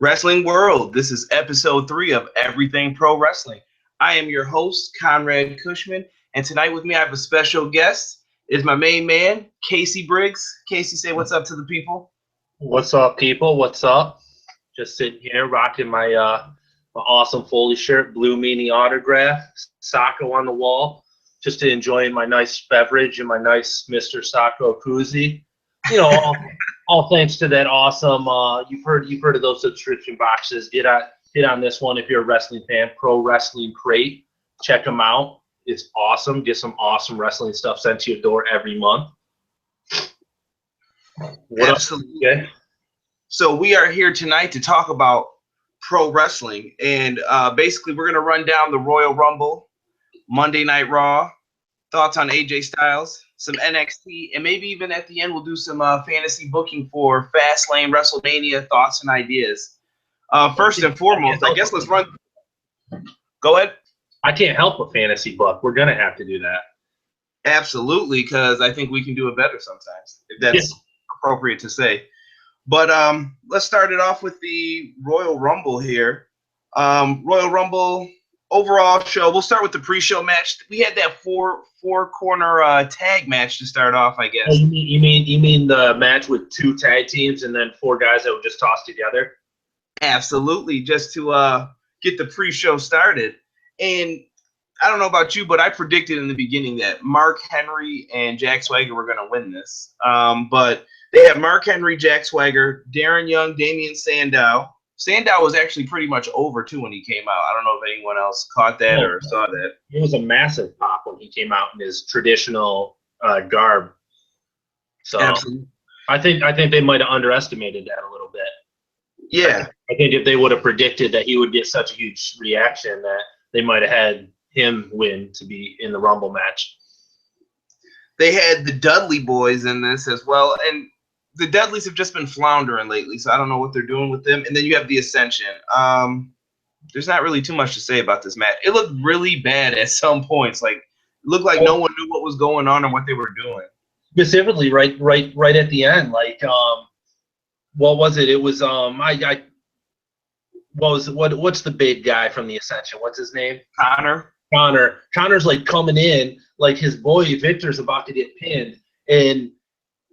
Wrestling World. This is episode 3 of Everything Pro Wrestling. I am your host, Conrad Cushman, and tonight with me I have a special guest. Is my main man, Casey Briggs. Casey, say what's up to the people. What's up, people? What's up? Just sitting here rocking my awesome Foley shirt, Blue Meanie autograph, Sacco on the wall, just enjoying my nice beverage and my nice Mr. Sacco koozie. You know, all thanks to that awesome. You've heard of those subscription boxes. Get on this one if you're a wrestling fan. Pro Wrestling Crate. Check them out. It's awesome. Get some awesome wrestling stuff sent to your door every month. What Absolutely. up? Okay. So we are here tonight to talk about pro wrestling, and basically we're going to run down the Royal Rumble, Monday Night Raw, thoughts on AJ Styles, some NXT, and maybe even at the end we'll do some fantasy booking for Fastlane, WrestleMania, thoughts and ideas. First and foremost, I guess let's run. Go ahead. I can't help a fantasy book. We're gonna have to do that. Absolutely, because I think we can do it better sometimes, if that's appropriate to say. But let's start it off with the Royal Rumble here. Royal Rumble overall show. We'll start with the pre-show match. We had that four corner tag match to start off, I guess. Oh, you mean the match with two tag teams and then four guys that were just tossed together? Absolutely, just to get the pre-show started. And I don't know about you, but I predicted in the beginning that Mark Henry and Jack Swagger were going to win this. But they have Mark Henry, Jack Swagger, Darren Young, Damian Sandow. Sandow was actually pretty much over, too, when he came out. I don't know if anyone else caught that or saw that. It was a massive pop when he came out in his traditional garb. So Absolutely. I think they might have underestimated that a little bit. Yeah. I think if they would have predicted that he would get such a huge reaction, that they might have had him win to be in the Rumble match. They had the Dudley boys in this as well, and the Dudleys have just been floundering lately, so I don't know what they're doing with them. And then you have the Ascension. There's not really too much to say about this match. It looked really bad at some points. Like, it looked like no one knew what was going on and what they were doing. Specifically, right at the end, like what was it? It was what's the big guy from the Ascension? What's his name? Connor's like coming in, like his boy Victor's about to get pinned, and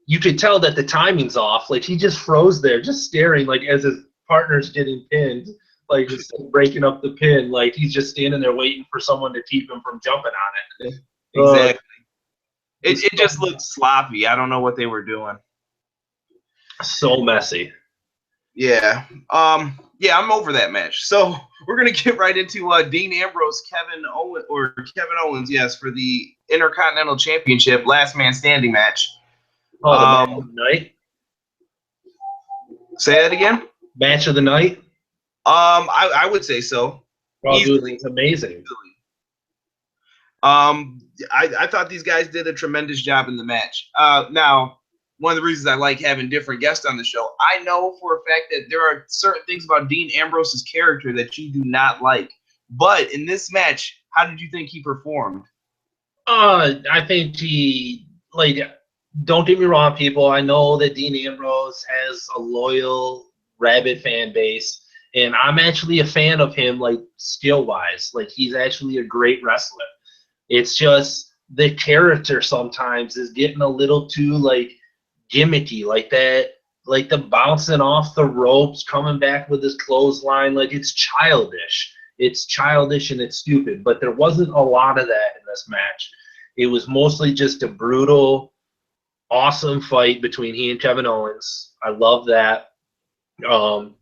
you could tell that the timing's off. Like he just froze there, just staring, like as his partner's getting pinned, like just breaking up the pin. Like he's just standing there waiting for someone to keep him from jumping on it. Exactly. It just looked sloppy. I don't know what they were doing. So messy. Yeah. Yeah, I'm over that match. So we're gonna get right into Dean Ambrose, Kevin Owens, yes, for the Intercontinental Championship, last man standing match. Oh, the match of the night. Say that again. Match of the night. I would say so. Oh, dude, it's amazing. I thought these guys did a tremendous job in the match. Now, one of the reasons I like having different guests on the show, I know for a fact that there are certain things about Dean Ambrose's character that you do not like. But in this match, how did you think he performed? I think he, like, don't get me wrong, people. I know that Dean Ambrose has a loyal, rabid fan base, and I'm actually a fan of him, like, skill-wise. Like, he's actually a great wrestler. It's just the character sometimes is getting a little too, like, gimmicky, like that, like the bouncing off the ropes, coming back with his clothesline. Like, it's childish. It's childish and it's stupid, but there wasn't a lot of that in this match. It was mostly just a brutal, awesome fight between he and Kevin Owens. I love that.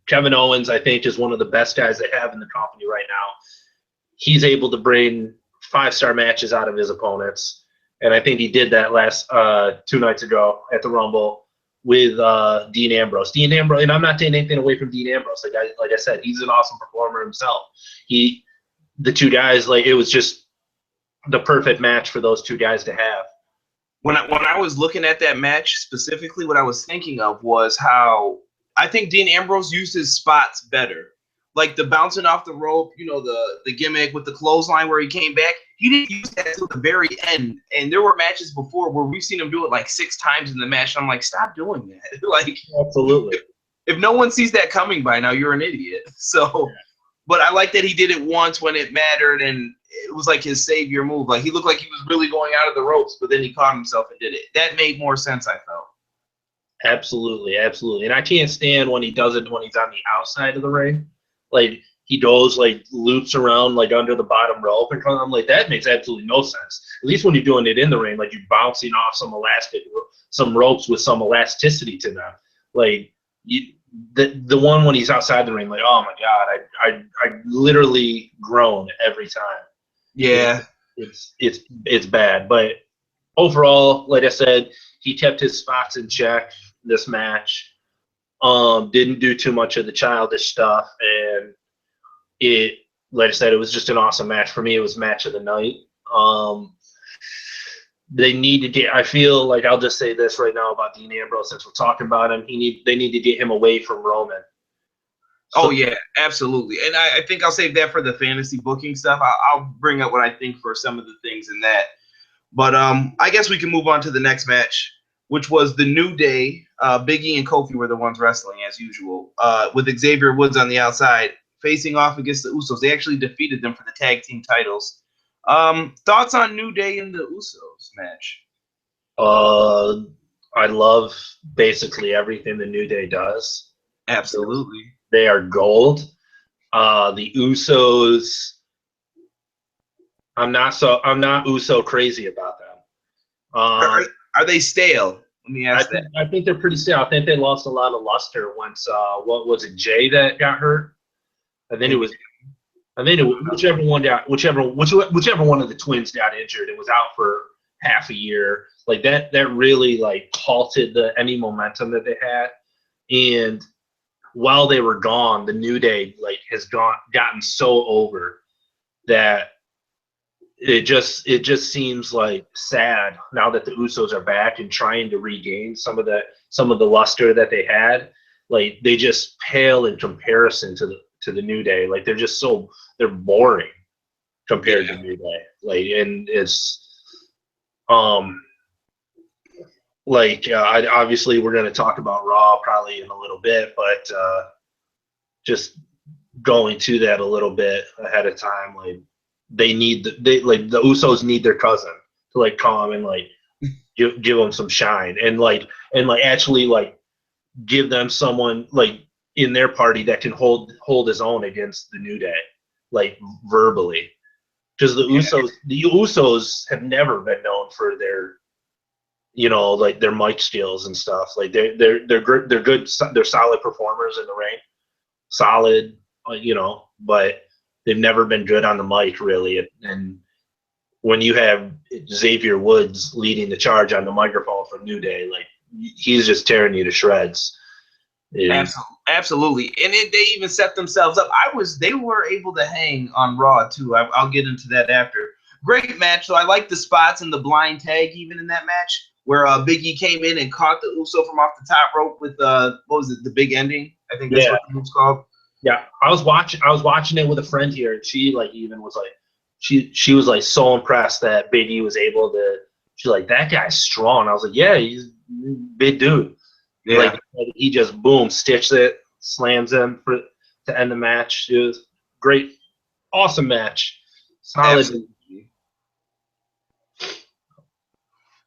Kevin Owens, I think, is one of the best guys they have in the company right now. He's able to bring 5-star matches out of his opponents, and I think he did that last 2 nights ago at the Rumble with Dean Ambrose. Dean Ambrose, and I'm not taking anything away from Dean Ambrose. Like I said, he's an awesome performer himself. The two guys, like, it was just the perfect match for those two guys to have. When I was looking at that match specifically, what I was thinking of was how I think Dean Ambrose used his spots better. Like the bouncing off the rope, you know, the gimmick with the clothesline where he came back. He didn't use that until the very end. And there were matches before where we've seen him do it like 6 times in the match. And I'm like, stop doing that. Like, absolutely. if no one sees that coming by now, you're an idiot. So, but I like that he did it once when it mattered, and it was like his savior move. Like he looked like he was really going out of the ropes, but then he caught himself and did it. That made more sense, I felt. Absolutely, absolutely. And I can't stand when he does it when he's on the outside of the ring. Like he goes like loops around like under the bottom rope, and I'm like, that makes absolutely no sense. At least when you're doing it in the ring, like you're bouncing off some ropes with some elasticity to them. Like the one when he's outside the ring, like, oh my god, I literally groan every time. Yeah, It's bad. But overall, like I said, he kept his spots in check this match. Didn't do too much of the childish stuff, and it, like I said, it was just an awesome match. For me, it was match of the night. They need to get, I feel like, I'll just say this right now about Dean Ambrose since we're talking about him. They need to get him away from Roman. So, oh yeah, absolutely. And I think I'll save that for the fantasy booking stuff. I'll bring up what I think for some of the things in that. But I guess we can move on to the next match, which was the New Day. Big E and Kofi were the ones wrestling as usual, with Xavier Woods on the outside facing off against the Usos. They actually defeated them for the tag team titles. Thoughts on New Day and the Usos match? I love basically everything the New Day does. Absolutely. They are gold. The Usos, I'm not Uso crazy about them. Are they stale? Let me ask that. I think they're pretty stale. I think they lost a lot of luster once. What was it, Jay that got hurt? And then it was whichever one of the twins got injured. It was out for half a year. Like that really like halted any momentum that they had. And while they were gone, the New Day like has gotten so over that it just seems like sad now that the Usos are back and trying to regain some of the luster that they had. Like they just pale in comparison to the New Day. Like they're boring compared to New Day. Like, and it's obviously we're going to talk about Raw probably in a little bit, but just going to that a little bit ahead of time, like the Usos need their cousin to like come and like give them some shine and actually like give them someone like in their party that can hold his own against the New Day, like verbally, because the Usos have never been known for their, like their mic skills and stuff. Like they're good. They're solid performers in the ring, solid, but they've never been good on the mic really. And when you have Xavier Woods leading the charge on the microphone for New Day, like he's just tearing you to shreds. Absolutely. And they even set themselves up. They were able to hang on Raw too. I'll get into that after. Great match. So I like the spots and the blind tag even in that match where Big E came in and caught the Uso from off the top rope with what was it, the big ending? I think that's what the move's called. Yeah, I was watching it with a friend here, and she like even was like, she was like so impressed that Big E was able to. She's like, that guy's strong. I was like, yeah, he's a big dude. Yeah. Like he just boom stitched it, slams him to end the match. It was great, awesome match, solid. Absolutely.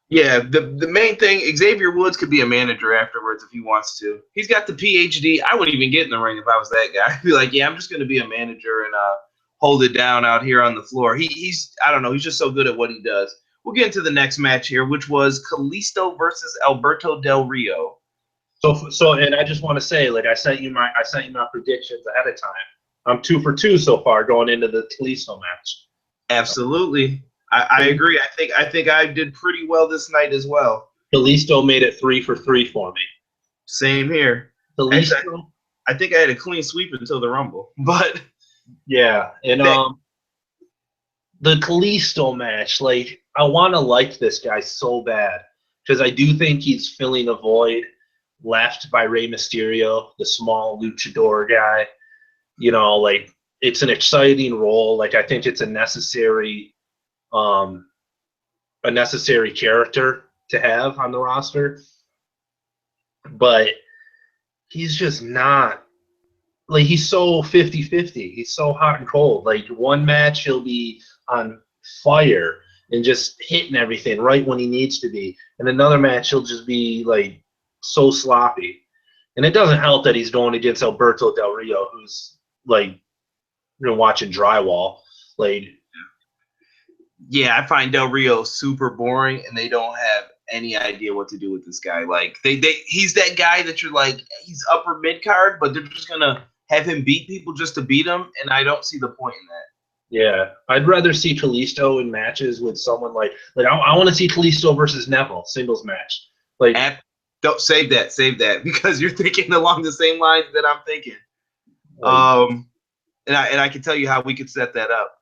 Yeah, the main thing, Xavier Woods could be a manager afterwards if he wants to. He's got the PhD. I wouldn't even get in the ring if I was that guy. I'd be like, yeah, I'm just going to be a manager and hold it down out here on the floor. He's I don't know, he's just so good at what he does. We'll get into the next match here, which was Kalisto versus Alberto Del Rio. So, and I just want to say, like I sent you my predictions ahead of time. I'm 2 for 2 so far going into the Kalisto match. Absolutely. I agree. I think I did pretty well this night as well. Kalisto made it 3 for 3 for me. Same here. Kalisto, actually, I think I had a clean sweep until the Rumble, but yeah, and the Kalisto match, like I want to like this guy so bad because I do think he's filling a void left by Rey Mysterio, the small luchador guy. Like it's an exciting role. Like I think it's a necessary character to have on the roster, but he's just not. Like, he's so 50-50. He's so hot and cold. Like, one match he'll be on fire and just hitting everything right when he needs to be. And another match he'll just be, like, so sloppy. And it doesn't help that he's going against Alberto Del Rio, who's, like, watching drywall. Like, yeah, I find Del Rio super boring, and they don't have any idea what to do with this guy. Like, he's that guy that you're like, he's upper mid card, but they're just gonna have him beat people just to beat him, and I don't see the point in that. yeah, I'd rather see Kalisto in matches with someone like I want to see Kalisto versus Neville singles match. Like, Don't save that because you're thinking along the same lines that I'm thinking. And I can tell you how we could set that up.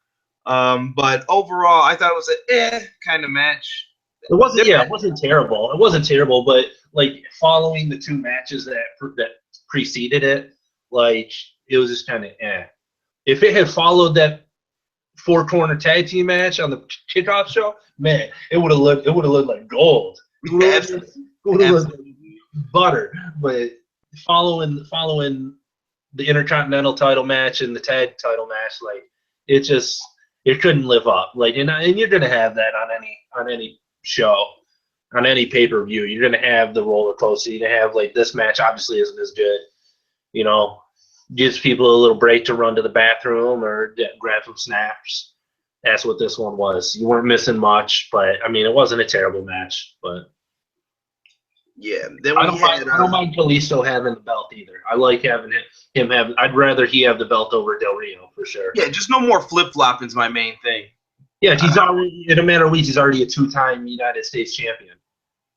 But overall, I thought it was an kind of match. it wasn't. Yeah, it wasn't terrible. It wasn't terrible, but like following the two matches that preceded it, like it was just kind of eh. If it had followed that four-corner tag team match on the kickoff show, man, it would have looked like gold. It would have looked like butter. But following the Intercontinental title match and the tag title match, like it couldn't live up. Like, and you're gonna have that on any show, on any pay-per-view. You're gonna have the roller coaster. You're gonna have like this match obviously isn't as good, you know. Gives people a little break to run to the bathroom or grab some snacks. That's what this one was. You weren't missing much, but I mean, it wasn't a terrible match. But yeah, then I don't mind Kalisto having the belt either. I like having him have. I'd rather he have the belt over Del Rio for sure. Yeah, just no more flip flop is my main thing. Yeah, he's already in a matter of weeks. He's already a two-time United States champion.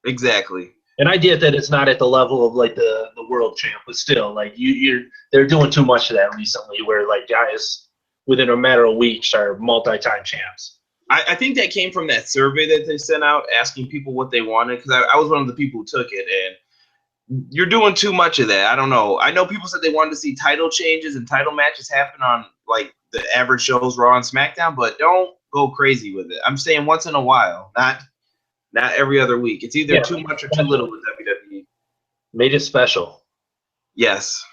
Exactly. And I get that it's not at the level of like the world champ, but still, like they're doing too much of that recently, where like guys within a matter of weeks are multi-time champs. I think that came from that survey that they sent out asking people what they wanted, because I was one of the people who took it, and you're doing too much of that. I don't know. I know people said they wanted to see title changes and title matches happen on like the average shows, Raw and SmackDown, but don't go crazy with it. I'm saying once in a while, not every other week. It's either too much or too little with WWE. Made it special. Yes.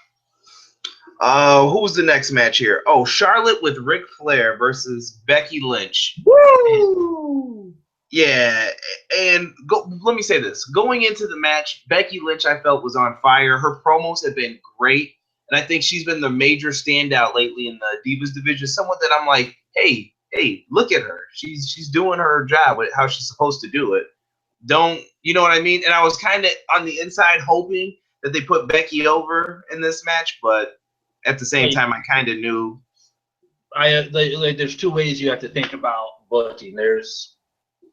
Who was the next match here? Oh, Charlotte with Ric Flair versus Becky Lynch. Woo! Yeah, and let me say this. Going into the match, Becky Lynch, I felt, was on fire. Her promos have been great, and I think she's been the major standout lately in the Divas division. Someone that I'm like, hey, look at her. She's doing her job with how she's supposed to do it. You know what I mean? And I was kind of on the inside hoping that they put Becky over in this match, but at the same time, I kind of knew. There's two ways you have to think about booking. There's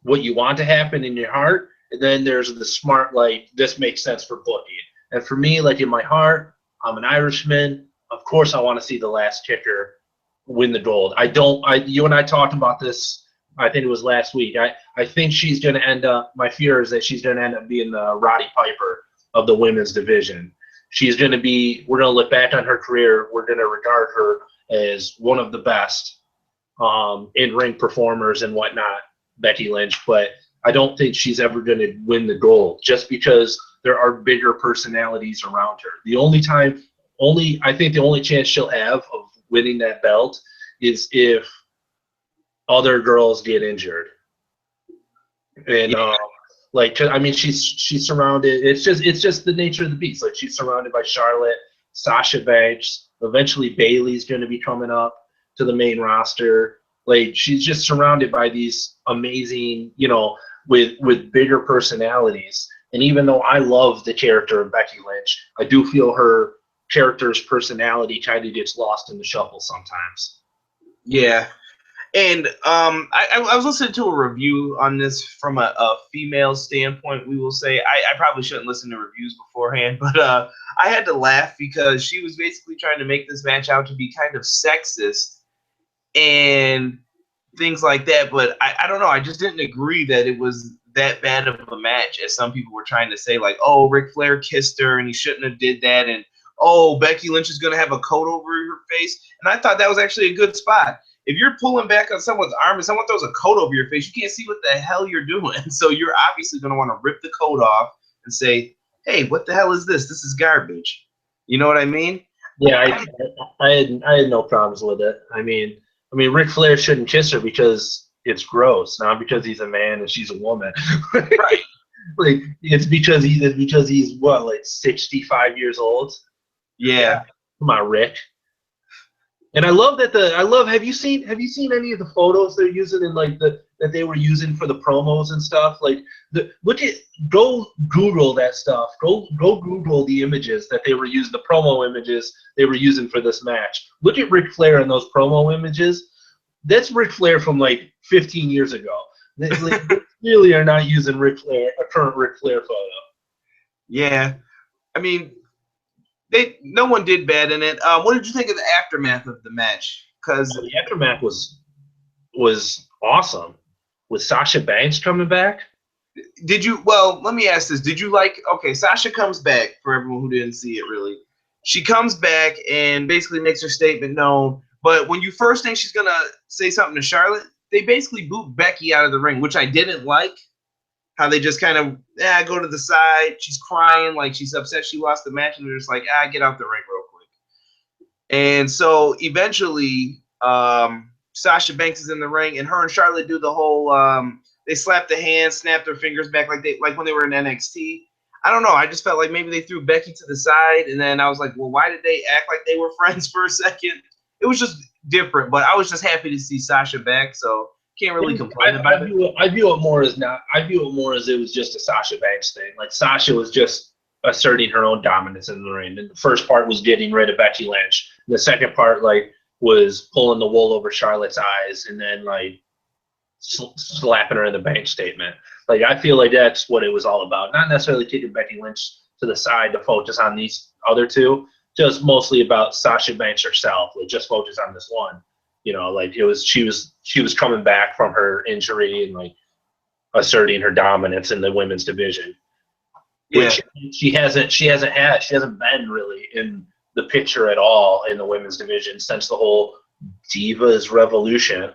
what you want to happen in your heart, and then there's the smart, like, this makes sense for booking. And for me, like, in my heart, I'm an Irishman. Of course, I want to see the last kicker win the gold. You and I talked about this, I think it was last week. I think she's going to end up, my fear is that she's going to end up being the Roddy Piper of the women's division. She's going to be, we're going to look back on her career. We're going to regard her as one of the best in-ring performers and whatnot, Becky Lynch. But I don't think she's ever going to win the gold just because there are bigger personalities around her. I think the only chance she'll have of winning that belt is if other girls get injured. And I mean, she's surrounded. It's just the nature of the beast. Like, she's surrounded by Charlotte, Sasha Banks. Eventually, Bayley's going to be coming up to the main roster. Like, she's just surrounded by these amazing, with bigger personalities. And even though I love the character of Becky Lynch, I do feel her character's personality kind of gets lost in the shuffle sometimes. Yeah. And I was listening to a review on this from a female standpoint, we will say. I probably shouldn't listen to reviews beforehand, but I had to laugh because she was basically trying to make this match out to be kind of sexist and things like that. But I don't know. I just didn't agree that it was that bad of a match as some people were trying to say, like, oh, Ric Flair kissed her and he shouldn't have did that. And, oh, Becky Lynch is going to have a coat over her face. And I thought that was actually a good spot. If you're pulling back on someone's arm and someone throws a coat over your face, you can't see what the hell you're doing. So you're obviously going to want to rip the coat off and say, hey, what the hell is this? This is garbage. You know what I mean? Yeah, I had no problems with it. I mean, Ric Flair shouldn't kiss her because it's gross, not because he's a man and she's a woman. Right. Like it's because he's what, like 65 years old. Yeah. Come on, Rick. And I love that have you seen any of the photos they're using in like that they were using for the promos and stuff? Like go Google that stuff. Go Google the images that they were using, the promo images they were using for this match. Look at Ric Flair in those promo images. That's Ric Flair from like 15 years ago. They clearly are not using a current Ric Flair photo. Yeah. I mean, no one did bad in it. What did you think of the aftermath of the match? Because The aftermath was awesome. With Sasha Banks coming back. well, let me ask this. Did you like, okay, Sasha comes back, for everyone who didn't see it really. She comes back and basically makes her statement known. But when you first think she's going to say something to Charlotte, they basically boot Becky out of the ring, which I didn't like. How they just kind of, go to the side. She's crying, like she's upset she lost the match. And they're just like, get out the ring real quick. And so eventually, Sasha Banks is in the ring, and her and Charlotte do the whole, they slap the hands, snap their fingers back like when they were in NXT. I don't know. I just felt like maybe they threw Becky to the side, and then I was like, well, why did they act like they were friends for a second? It was just different, but I was just happy to see Sasha back, so can't really complain about it. I view it more as it was just a Sasha Banks thing. Like Sasha was just asserting her own dominance in the ring. And the first part was getting rid of Becky Lynch. The second part was pulling the wool over Charlotte's eyes, and then slapping her in the bank statement. Like I feel like that's what it was all about. Not necessarily taking Becky Lynch to the side to focus on these other two. Just mostly about Sasha Banks herself. Like just focus on this one. You know, like she was coming back from her injury and asserting her dominance in the women's division, which she hasn't been really in the picture at all in the women's division since the whole Divas Revolution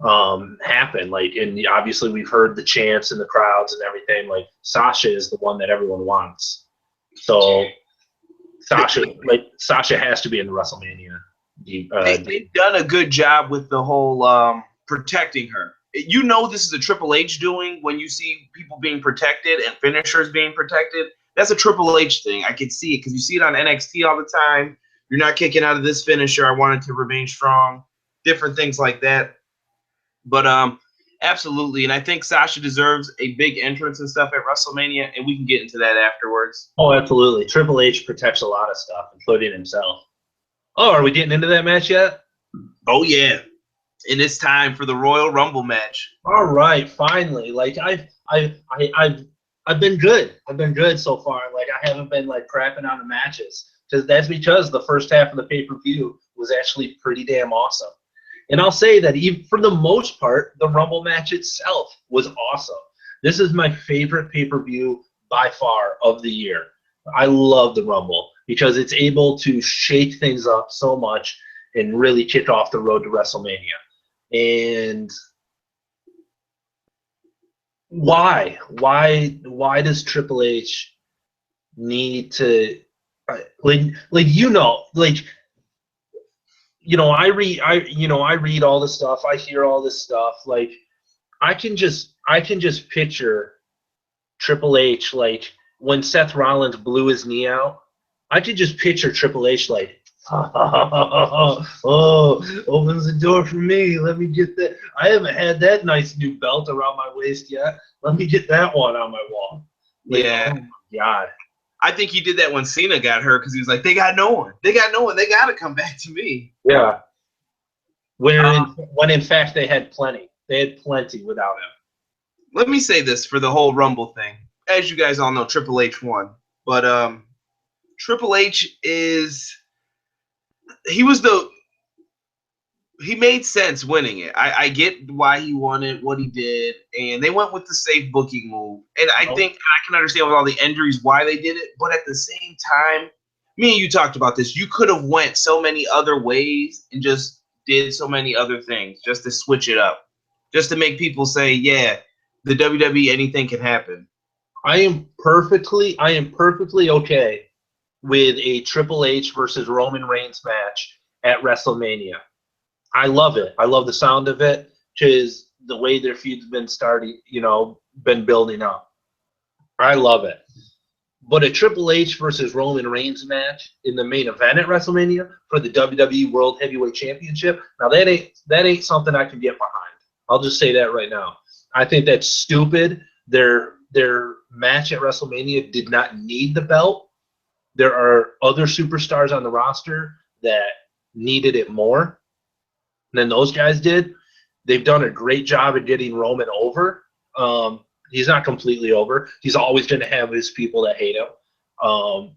happened. And obviously we've heard the chants in the crowds and everything. Like Sasha is the one that everyone wants. So Sasha has to be in the WrestleMania. They've done a good job with the whole protecting her. You know this is a Triple H doing when you see people being protected and finishers being protected. That's a Triple H thing. I can see it because you see it on NXT all the time. You're not kicking out of this finisher. I wanted to remain strong. Different things like that. But absolutely, and I think Sasha deserves a big entrance and stuff at WrestleMania, and we can get into that afterwards. Oh, absolutely. Triple H protects a lot of stuff, including himself. Oh, are we getting into that match yet? Oh yeah, and it's time for the Royal Rumble match. All right, finally. I've been good. I've been good so far. I haven't been crapping on the matches because the first half of the pay-per-view was actually pretty damn awesome. And I'll say that even for the most part, the Rumble match itself was awesome. This is my favorite pay-per-view by far of the year. I love the Rumble because it's able to shake things up so much and really kick off the road to WrestleMania. And why does Triple H need to I read all this stuff, I hear all this stuff. I can just picture Triple H when Seth Rollins blew his knee out. I could just picture Triple H opens the door for me. Let me get that. I haven't had that nice new belt around my waist yet. Let me get that one on my wall. Yeah. Oh my God. I think he did that when Cena got hurt because he was like, they got no one. They got no one. They got to come back to me. Yeah. When in fact they had plenty. They had plenty without him. Let me say this for the whole Rumble thing. As you guys all know, Triple H won. But Triple H he made sense winning it. I get why he won it, what he did, and they went with the safe booking move. And I think I can understand with all the injuries why they did it, but at the same time, me and you talked about this. You could have went so many other ways and just did so many other things just to switch it up, just to make people say, yeah, the WWE, anything can happen. I am perfectly okay with a Triple H versus Roman Reigns match at WrestleMania. I love it. I love the sound of it because the way their feud's been starting, been building up. I love it. But a Triple H versus Roman Reigns match in the main event at WrestleMania for the WWE World Heavyweight Championship, now that ain't something I can get behind. I'll just say that right now. I think that's stupid. Their match at WrestleMania did not need the belt. There are other superstars on the roster that needed it more than those guys did. They've done a great job of getting Roman over. He's not completely over. He's always going to have his people that hate him. I'll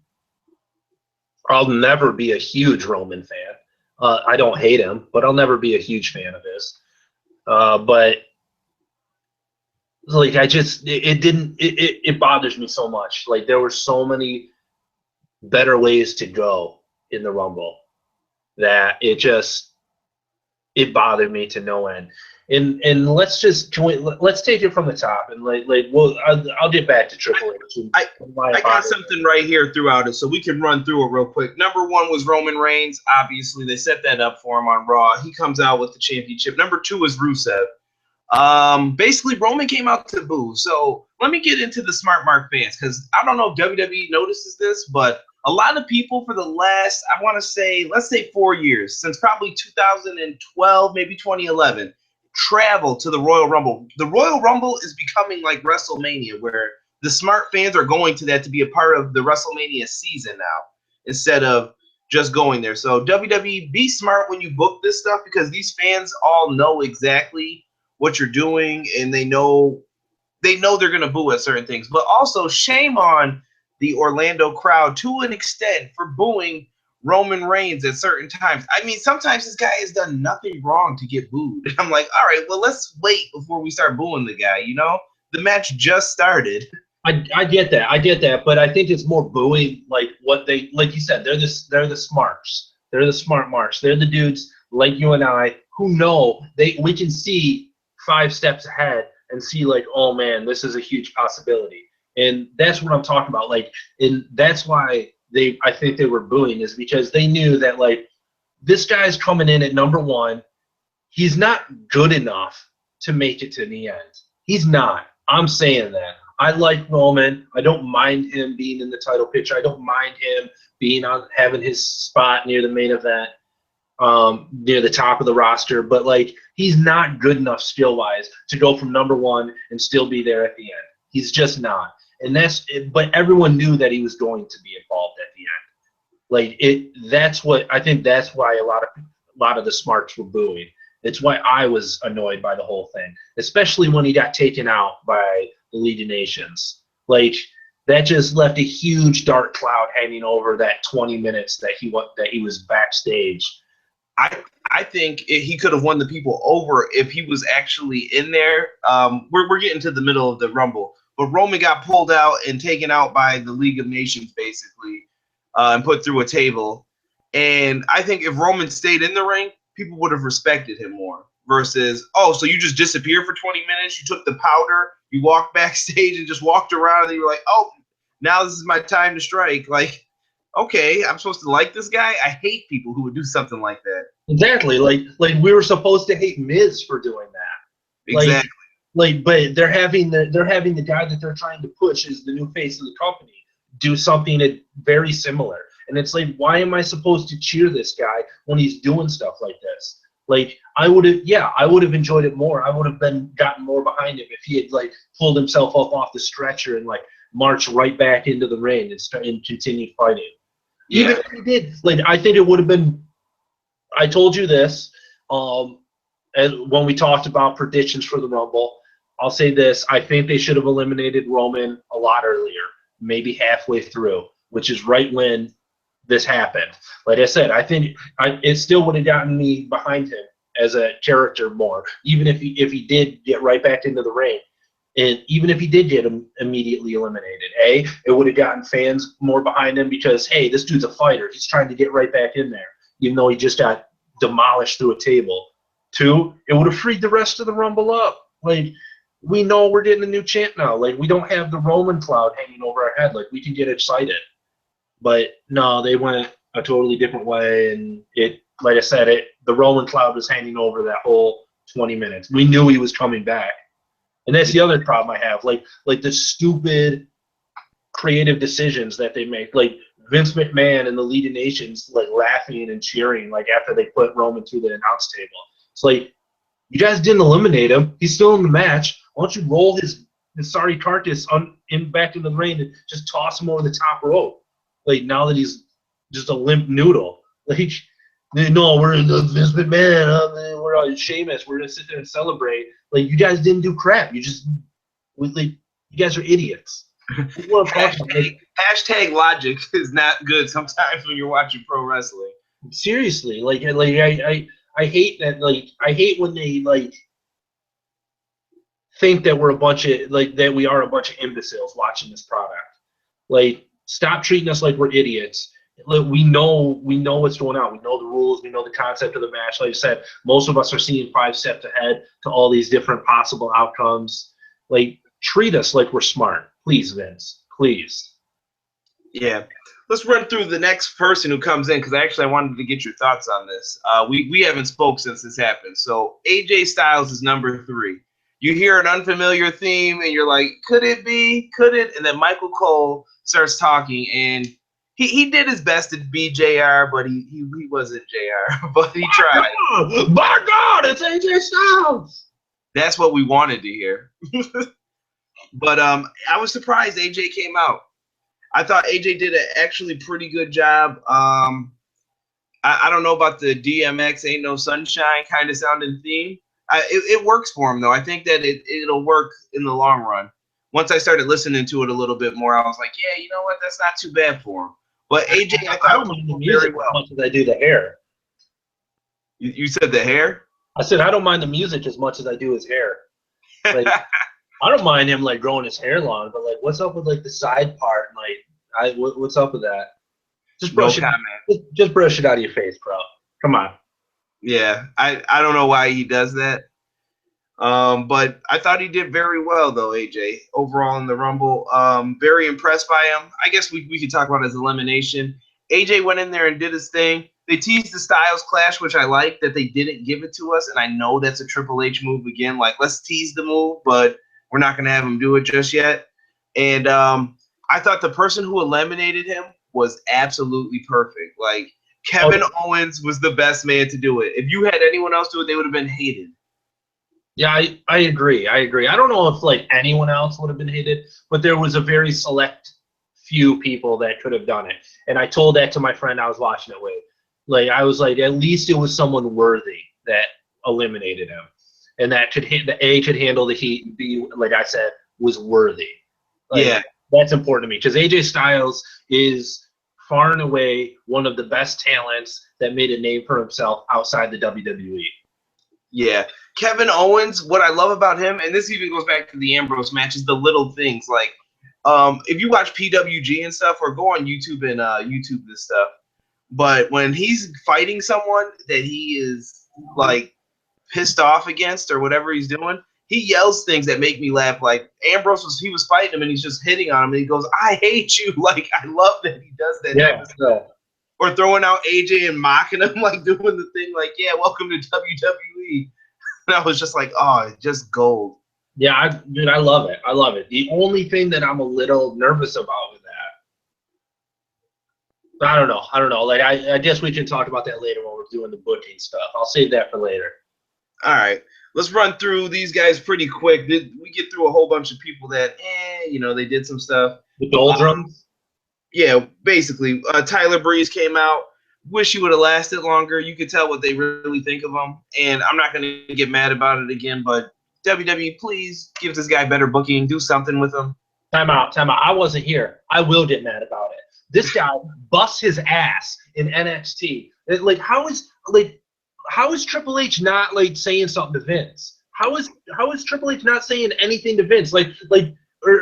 never be a huge Roman fan. I don't hate him, but I'll never be a huge fan of his. But like it bothers me so much. Like there were so many better ways to go in the Rumble that it bothered me to no end. And let's take it from the top and I'll get back to Triple H. I got something right here throughout it, so we can run through it real quick. Number 1 was Roman Reigns. Obviously, they set that up for him on Raw. He comes out with the championship. Number 2 was Rusev. Basically, Roman came out to boo. So let me get into the Smart Mark fans, because I don't know if WWE notices this, but a lot of people for the last, I want to say, let's say 4 years, since probably 2012, maybe 2011, travel to the Royal Rumble. The Royal Rumble is becoming like WrestleMania, where the smart fans are going to that to be a part of the WrestleMania season now, instead of just going there. So WWE, be smart when you book this stuff, because these fans all know exactly what you're doing, and they know they're going to boo at certain things. But also, shame on the Orlando crowd to an extent for booing Roman Reigns at certain times. I mean, sometimes this guy has done nothing wrong to get booed. I'm like, all right, well, let's wait before we start booing the guy. The match just started. I get that, but I think it's more booing like what they, like you said, they're the smarts. They're the smart marks. They're the dudes like you and I who know we can see 5 steps ahead and see like, oh man, this is a huge possibility. And that's what I'm talking about. Like, and that's why I think they were booing, is because they knew that like this guy's coming in at number 1. He's not good enough to make it to the end. He's not. I'm saying that. I like Roman. I don't mind him being in the title picture. I don't mind him having his spot near the main event, near the top of the roster. But like, he's not good enough skill-wise to go from number 1 and still be there at the end. He's just not. And but everyone knew that he was going to be involved at the end. Like I think that's why a lot of the smarts were booing. It's why I was annoyed by the whole thing, especially when he got taken out by the League of Nations. Like, that just left a huge dark cloud hanging over that 20 minutes that he was backstage. I think he could have won the people over if he was actually in there. We're getting to the middle of the Rumble, but Roman got pulled out and taken out by the League of Nations, basically, and put through a table. And I think if Roman stayed in the ring, people would have respected him more. Versus, oh, so you just disappeared for 20 minutes, you took the powder, you walked backstage and just walked around, and you were like, oh, now this is my time to strike. Like, okay, I'm supposed to like this guy? I hate people who would do something like that. Exactly. Like we were supposed to hate Miz for doing that. Exactly. But they're having the guy that they're trying to push as the new face of the company do something very similar. And it's like, why am I supposed to cheer this guy when he's doing stuff like this? Like, I would have enjoyed it more. I would have gotten more behind him if he had like pulled himself up off the stretcher and like marched right back into the ring and continued fighting. Yeah. Even if he did, like, I think it would have been. I told you this, and when we talked about predictions for the Rumble. I'll say this: I think they should have eliminated Roman a lot earlier, maybe halfway through, which is right when this happened. Like I said, I think it still would have gotten me behind him as a character more, even if he did get right back into the ring, and even if he did get him immediately eliminated. It would have gotten fans more behind him because, hey, this dude's a fighter. He's trying to get right back in there, even though he just got demolished through a table. 2, it would have freed the rest of the Rumble up. Like, we know we're getting a new champ now. Like, we don't have the Roman cloud hanging over our head. Like, we can get excited. But no, they went a totally different way, and like I said, the Roman cloud was hanging over that whole 20 minutes. We knew he was coming back, and that's the other problem I have, like the stupid creative decisions that they make, like Vince McMahon and the League of Nations like laughing and cheering like after they put Roman through the announce table. It's like, you guys didn't eliminate him. He's still in the match. Why don't you roll his sorry carcass back into the ring and just toss him over the top rope? Like, now that he's just a limp noodle. Like, no, we're in the Vince McMahon. We're on Sheamus. We're gonna sit there and celebrate. Like, you guys didn't do crap. You guys are idiots. Hashtag logic is not good sometimes when you're watching pro wrestling. Seriously, I hate that. Like, I hate when they think that we're a bunch of that we are a bunch of imbeciles watching this product. Like, stop treating us like we're idiots. Look, we know what's going on. We know the rules. We know the concept of the match. Like I said, most of us are seeing 5 steps ahead to all these different possible outcomes. Like, treat us like we're smart, please, Vince. Please. Yeah. Let's run through the next person who comes in, because I wanted to get your thoughts on this. We haven't spoke since this happened. So AJ Styles is number 3. You hear an unfamiliar theme, and you're like, could it be? Could it? And then Michael Cole starts talking, and he did his best to be JR, but he wasn't JR, but he tried. My God, it's AJ Styles. That's what we wanted to hear. But I was surprised AJ came out. I thought AJ did an actually pretty good job. I don't know about the DMX Ain't No Sunshine kind of sounding theme. It works for him, though. I think that it'll work in the long run. Once I started listening to it a little bit more, I was like, yeah, you know what? That's not too bad for him. But AJ, I don't mind the music as much as I do the hair. You said the hair? I said I don't mind the music as much as I do his hair. Like, I don't mind him like growing his hair long, but like, what's up with like the side part? Like, what's up with that? Just brush just brush it out of your face, bro. Come on. Yeah, I don't know why he does that. But I thought he did very well, though, AJ, overall in the Rumble. Very impressed by him. I guess we could talk about his elimination. AJ went in there and did his thing. They teased the Styles Clash, which I like that they didn't give it to us, and I know that's a Triple H move again. Like, let's tease the move, but we're not going to have him do it just yet. And I thought the person who eliminated him was absolutely perfect. Like, Kevin Owens was the best man to do it. If you had anyone else do it, they would have been hated. Yeah, I agree. I don't know if like anyone else would have been hated, but there was a very select few people that could have done it. And I told that to my friend I was watching it with. Like, I was like, at least it was someone worthy that eliminated him, and that could handle the heat, and B, like I said, was worthy. Like, yeah, that's important to me, because AJ Styles is far and away one of the best talents that made a name for himself outside the WWE. Yeah. Kevin Owens, what I love about him, and this even goes back to the Ambrose match, is the little things. Like, if you watch PWG and stuff, or go on YouTube and YouTube this stuff, but when he's fighting someone that he is, like, pissed off against or whatever he's doing, he yells things that make me laugh. Like, Ambrose was fighting him, and he's just hitting on him, and he goes, "I hate you." Like, I love that he does that. Yeah. Or throwing out AJ and mocking him, like doing the thing, like, "Yeah, welcome to WWE." And I was just like, oh, just gold. Yeah, dude, I love it. I love it. The only thing that I'm a little nervous about with that, I don't know. Like, I guess we can talk about that later when we're doing the booking stuff. I'll save that for later. All right. Let's run through these guys pretty quick. We get through a whole bunch of people that, they did some stuff. The doldrums? Yeah, basically. Tyler Breeze came out. Wish he would have lasted longer. You could tell what they really think of him. And I'm not going to get mad about it again, but WWE, please give this guy better booking. Do something with him. Time out. I wasn't here. I will get mad about it. This guy busts his ass in NXT. Like, how is Triple H not, like, saying something to Vince? How is Triple H not saying anything to Vince?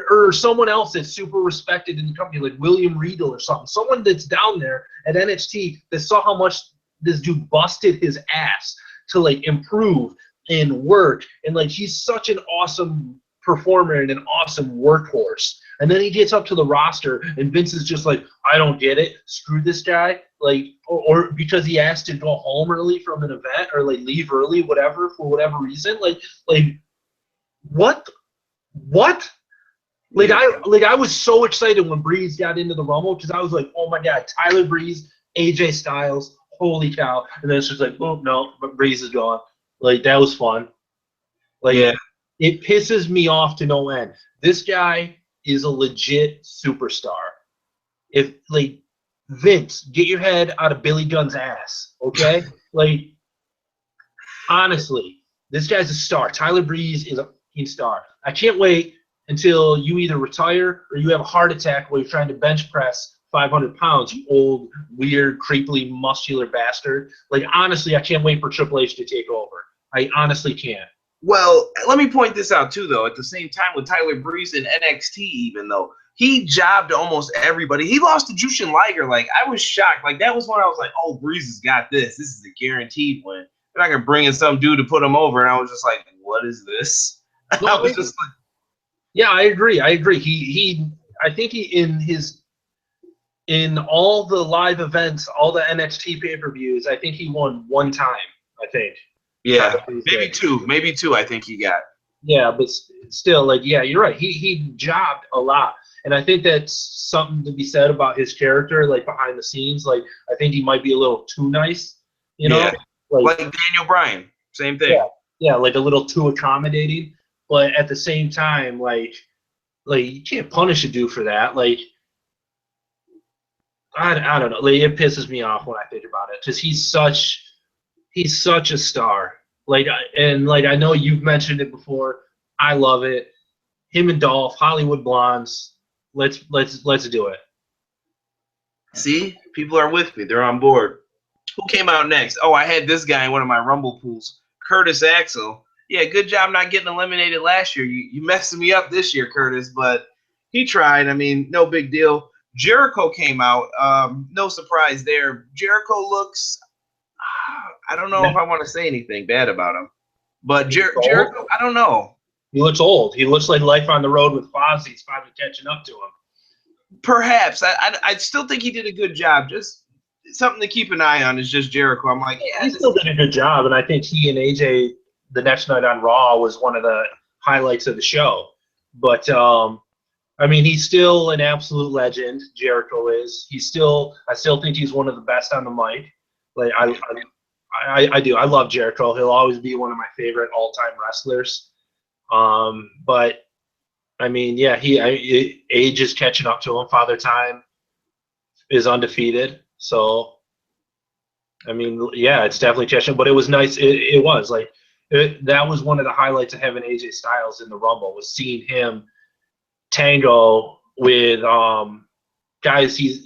Or someone else that's super respected in the company, like William Regal or something. Someone that's down there at NXT that saw how much this dude busted his ass to, like, improve and work. And, like, he's such an awesome performer and an awesome workhorse. And then he gets up to the roster, and Vince is just like, I don't get it. Screw this guy. Like, or because he asked to go home early from an event or like leave early, whatever, for whatever reason. Like what? Like I was so excited when Breeze got into the Rumble because I was like, oh my God, Tyler Breeze, AJ Styles, holy cow! And then it's just like, oh no, but Breeze is gone. Like that was fun. Like it pisses me off to no end. This guy is a legit superstar. If like Vince, get your head out of Billy Gunn's ass, okay? Like honestly, this guy's a star. Tyler Breeze is a fucking star. I can't wait until you either retire or you have a heart attack while you're trying to bench press 500 pounds, you old, weird, creepily muscular bastard. Like, honestly, I can't wait for Triple H to take over. I honestly can't. Well, let me point this out, too, though. At the same time, with Tyler Breeze in NXT, even though, he jobbed almost everybody. He lost to Jushin Liger. Like, I was shocked. Like, that was when I was like, oh, Breeze has got this. This is a guaranteed win. They're not going to bring in some dude to put him over. And I was just like, what is this? No, I was just like, yeah, I agree. I think in all the live events, all the NXT pay-per-views, I think he won one time, I think. Yeah, maybe two I think he got. Yeah, but still, like, yeah, you're right. He jobbed a lot. And I think that's something to be said about his character, like, behind the scenes. Like, I think he might be a little too nice, you know? Yeah, like Daniel Bryan, same thing. Yeah, like a little too accommodating. But at the same time, like you can't punish a dude for that. Like, I don't know. Like, it pisses me off when I think about it because he's such a star. Like, and like I know you've mentioned it before. I love it. Him and Dolph, Hollywood Blondes. Let's do it. See, people are with me. They're on board. Who came out next? Oh, I had this guy in one of my Rumble pools, Curtis Axel. Yeah, good job not getting eliminated last year. You messed me up this year, Curtis, but he tried. I mean, no big deal. Jericho came out. No surprise there. Jericho looks, I don't know if I want to say anything bad about him, but Jericho, I don't know. He looks old. He looks like Life on the Road with Fozzie's finally catching up to him. Perhaps. I still think he did a good job. Just something to keep an eye on is just Jericho. I'm like, yeah. He still did a good job, and I think he and AJ the next night on Raw was one of the highlights of the show. But, I mean, he's still an absolute legend. Jericho is. I still think he's one of the best on the mic. Like, I do. I love Jericho. He'll always be one of my favorite all-time wrestlers. But, I mean, yeah, age is catching up to him. Father Time is undefeated. So, I mean, yeah, it's definitely catching. But it was nice. It was like, that was one of the highlights of having AJ Styles in the Rumble, was seeing him tango with guys he's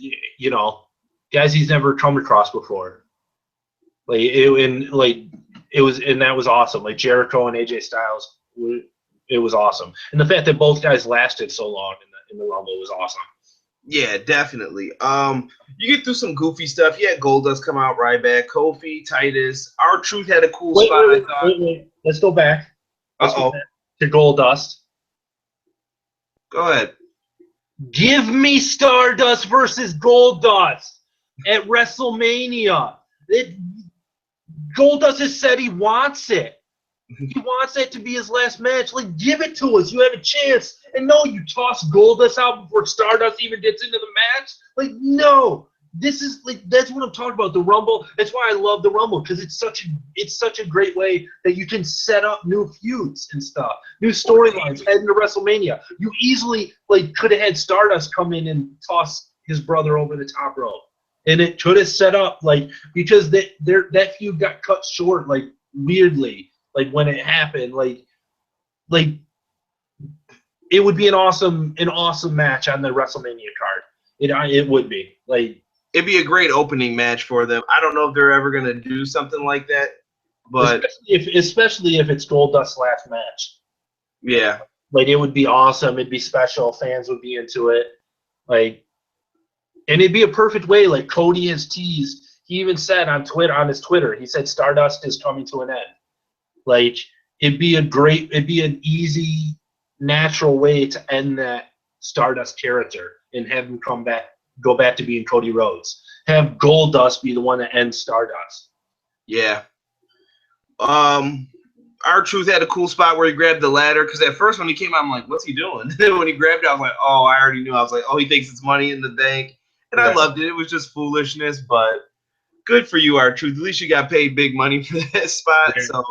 never come across before. That was awesome. Like Jericho and AJ Styles, it was awesome, and the fact that both guys lasted so long in the Rumble was awesome. Yeah, definitely. You get through some goofy stuff. You had Goldust come out, Ryback, Kofi, Titus. R-Truth had a cool spot, I thought. Wait. Let's go back. Uh-oh. To Goldust. Go ahead. Give me Stardust versus Goldust at WrestleMania. Goldust has said he wants it. He wants it to be his last match. Like, give it to us. You have a chance. And no, you toss Goldust out before Stardust even gets into the match. Like, no. This is like, that's what I'm talking about. The Rumble. That's why I love the Rumble, because it's such a great way that you can set up new feuds and stuff, new storylines heading to WrestleMania. You easily could have had Stardust come in and toss his brother over the top rope, and it could have set up because that feud got cut short weirdly. Like when it happened, it would be an awesome match on the WrestleMania card. It would be it'd be a great opening match for them. I don't know if they're ever gonna do something like that, but especially if it's Goldust's last match. Yeah, it would be awesome. It'd be special. Fans would be into it. And it'd be a perfect way. Like Cody has teased. He even said on his Twitter, he said Stardust is coming to an end. It'd be an easy, natural way to end that Stardust character and have him go back to being Cody Rhodes. Have Goldust be the one that ends Stardust. Yeah. R-Truth had a cool spot where he grabbed the ladder, because at first when he came out, I'm like, what's he doing? Then when he grabbed it, I was like, oh, I already knew. I was like, oh, he thinks it's money in the bank. And I loved it. It was just foolishness, but good for you, R-Truth. At least you got paid big money for that spot. Yeah. So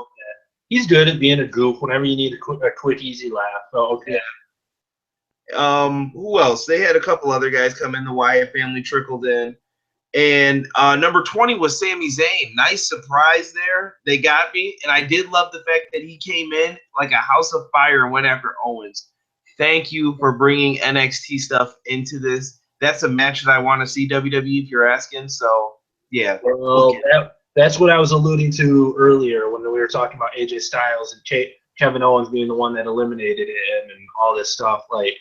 he's good at being a goof whenever you need a quick easy laugh. So, okay. Yeah. Who else? They had a couple other guys come in. The Wyatt family trickled in. And number 20 was Sami Zayn. Nice surprise there. They got me. And I did love the fact that he came in like a house of fire and went after Owens. Thank you for bringing NXT stuff into this. That's a match that I want to see, WWE, if you're asking. So, yeah. Well, that's what I was alluding to earlier when we were talking about AJ Styles and Kevin Owens being the one that eliminated him and all this stuff. Like,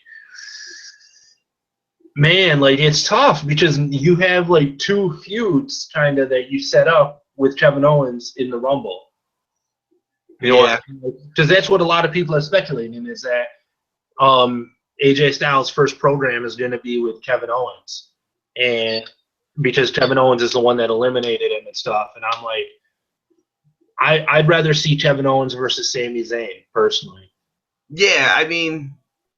man, like, it's tough because you have like two feuds kind of that you set up with Kevin Owens in the Rumble. Yeah. Because that's what a lot of people are speculating is that AJ Styles' first program is going to be with Kevin Owens. And because Kevin Owens is the one that eliminated him and stuff. And I'm like, I'd rather see Kevin Owens versus Sami Zayn, personally. Yeah, I mean,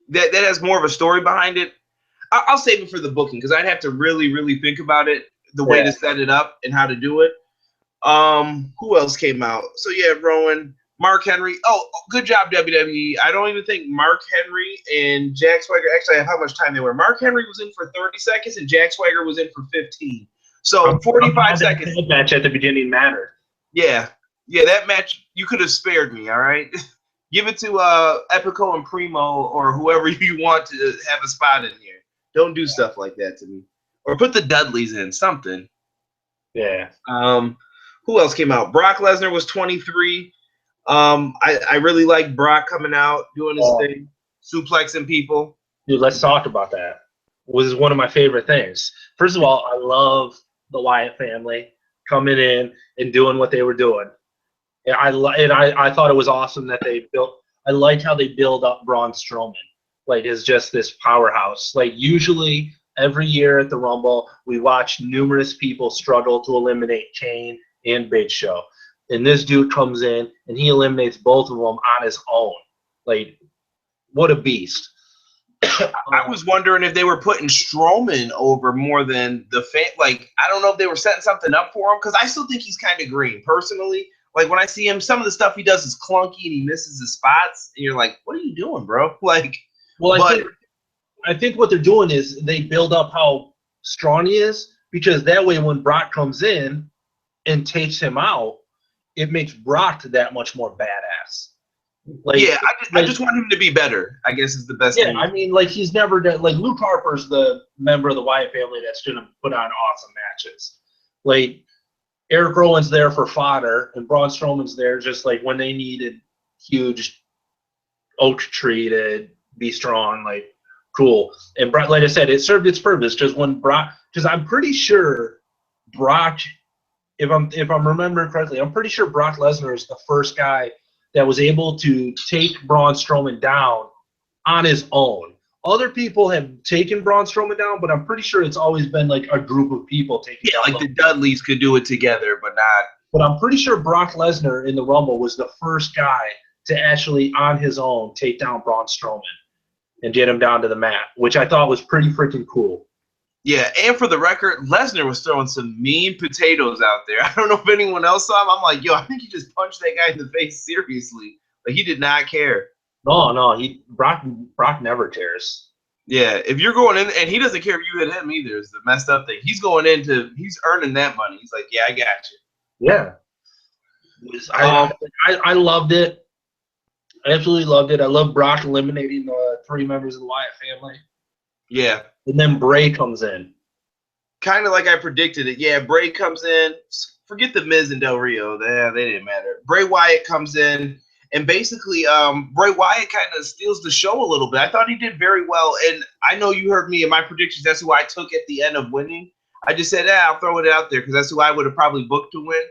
that has more of a story behind it. I'll save it for the booking because I'd have to really, really think about it, the way to set it up and how to do it. Who else came out? So, yeah, Rowan, Mark Henry. Oh, good job, WWE. I don't even think Mark Henry and Jack Swagger actually have how much time they were. Mark Henry was in for 30 seconds and Jack Swagger was in for 15. So, 45 seconds. That match at the beginning mattered. Yeah. Yeah, that match, you could have spared me, all right? Give it to Epico and Primo or whoever you want to have a spot in here. Don't do stuff like that to me. Or put the Dudleys in, something. Yeah. Who else came out? Brock Lesnar was 23. I really like Brock coming out, doing his thing, suplexing people. Dude, let's talk about that. It was one of my favorite things. First of all, I love the Wyatt family coming in and doing what they were doing. And I thought it was awesome that they built. I liked how they build up Braun Strowman, like as just this powerhouse. Like usually every year at the Rumble, we watch numerous people struggle to eliminate Kane and Big Show, and this dude comes in and he eliminates both of them on his own. Like, what a beast! I was wondering if they were putting Strowman over more than the fan. Like, I don't know if they were setting something up for him because I still think he's kind of green personally. Like when I see him, some of the stuff he does is clunky and he misses his spots, and you're like, "What are you doing, bro?" Like, well, I think what they're doing is they build up how strong he is because that way when Brock comes in and takes him out, it makes Brock that much more badass. Like, yeah, I just want him to be better, I guess is the best thing. Yeah, I mean, like he's never done. Like Luke Harper's the member of the Wyatt family that's going to put on awesome matches. Like Eric Rowan's there for fodder, and Braun Strowman's there just like when they needed huge oak tree to be strong. Like, cool. And Brock, like I said, it served its purpose because when Brock, because I'm pretty sure Brock, if I'm remembering correctly, I'm pretty sure Brock Lesnar is the first guy that was able to take Braun Strowman down on his own. Other people have taken Braun Strowman down, but I'm pretty sure it's always been like a group of people taking down. Like the Dudleys could do it together, but not. But I'm pretty sure Brock Lesnar in the Rumble was the first guy to actually, on his own, take down Braun Strowman and get him down to the mat, which I thought was pretty freaking cool. Yeah, and for the record, Lesnar was throwing some mean potatoes out there. I don't know if anyone else saw him. I'm like, yo, I think he just punched that guy in the face seriously. Like, he did not care. No, Brock never cares. Yeah, if you're going in, and he doesn't care if you hit him either, is the messed up thing. He's going into, he's earning that money. He's like, yeah, I got you. Yeah. I loved it. I absolutely loved it. I love Brock eliminating the three members of the Wyatt family. Yeah. And then Bray comes in. Kind of like I predicted it. Yeah, Bray comes in. Forget the Miz and Del Rio. They didn't matter. Bray Wyatt comes in. And basically, Bray Wyatt kind of steals the show a little bit. I thought he did very well. And I know you heard me in my predictions. That's who I took at the end of winning. I just said, I'll throw it out there because that's who I would have probably booked to win.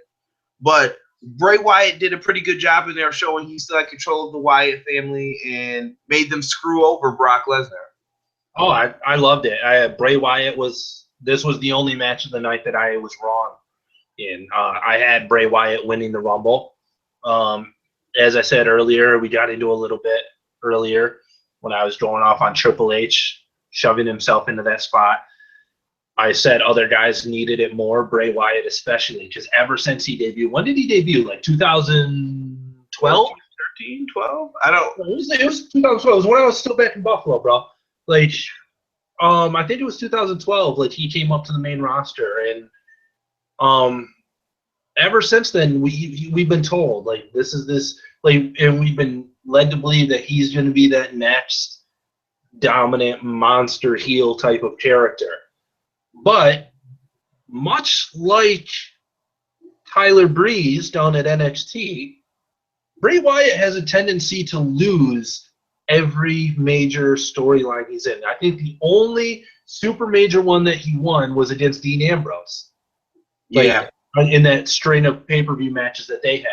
But Bray Wyatt did a pretty good job in there showing he still had control of the Wyatt family and made them screw over Brock Lesnar. Oh, I loved it. Bray Wyatt this was the only match of the night that I was wrong in. I had Bray Wyatt winning the Rumble. As I said earlier, we got into a little bit earlier when I was going off on Triple H shoving himself into that spot. I said other guys needed it more, Bray Wyatt especially, because ever since he debuted, when did he debut? Like 2012? 13, 12? I don't. It was 2012. It was when I was still back in Buffalo, bro. Like, I think it was 2012. Like, he came up to the main roster, and ever since then, we've been told like this, and we've been led to believe that he's going to be that next dominant monster heel type of character. But much like Tyler Breeze down at NXT, Bray Wyatt has a tendency to lose every major storyline he's in. I think the only super major one that he won was against Dean Ambrose. Yeah. In that string of pay-per-view matches that they had.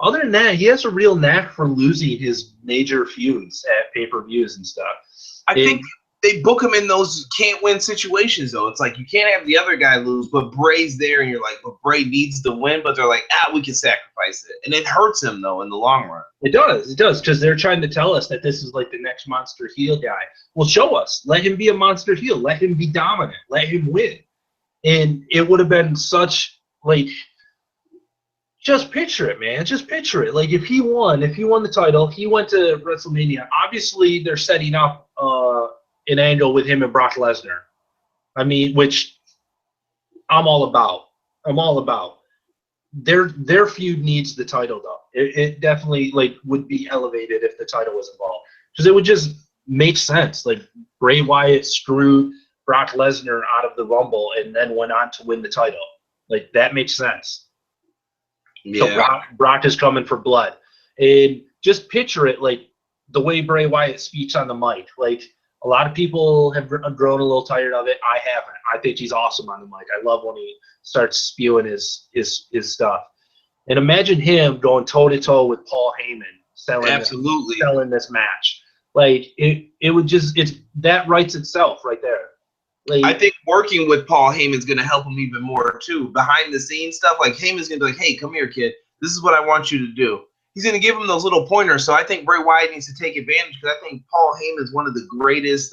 Other than that, he has a real knack for losing his major feuds at pay-per-views and stuff. I think they book him in those can't-win situations, though. It's like you can't have the other guy lose, but Bray's there, and you're like, well, Bray needs to win, but they're like, we can sacrifice it. And it hurts him, though, in the long run. It does, because they're trying to tell us that this is like the next monster heel guy. Well, show us. Let him be a monster heel. Let him be dominant. Let him win. And it would have been such... Like, just picture it, man. Just picture it. Like, if he won the title, he went to WrestleMania. Obviously, they're setting up an angle with him and Brock Lesnar. I mean, which I'm all about. Their feud needs the title, though. It definitely would be elevated if the title was involved, because it would just make sense. Like, Bray Wyatt screwed Brock Lesnar out of the Rumble and then went on to win the title. Like, that makes sense. Yeah. So Brock is coming for blood. And just picture it, like, the way Bray Wyatt speaks on the mic. Like, a lot of people have grown a little tired of it. I haven't. I think he's awesome on the mic. I love when he starts spewing his stuff. And imagine him going toe-to-toe with Paul Heyman selling this match. Like, it would just – that writes itself right there. Like, I think working with Paul Heyman's going to help him even more, too. Behind the scenes stuff, like Heyman's going to be like, hey, come here, kid. This is what I want you to do. He's going to give him those little pointers. So I think Bray Wyatt needs to take advantage, because I think Paul Heyman is one of the greatest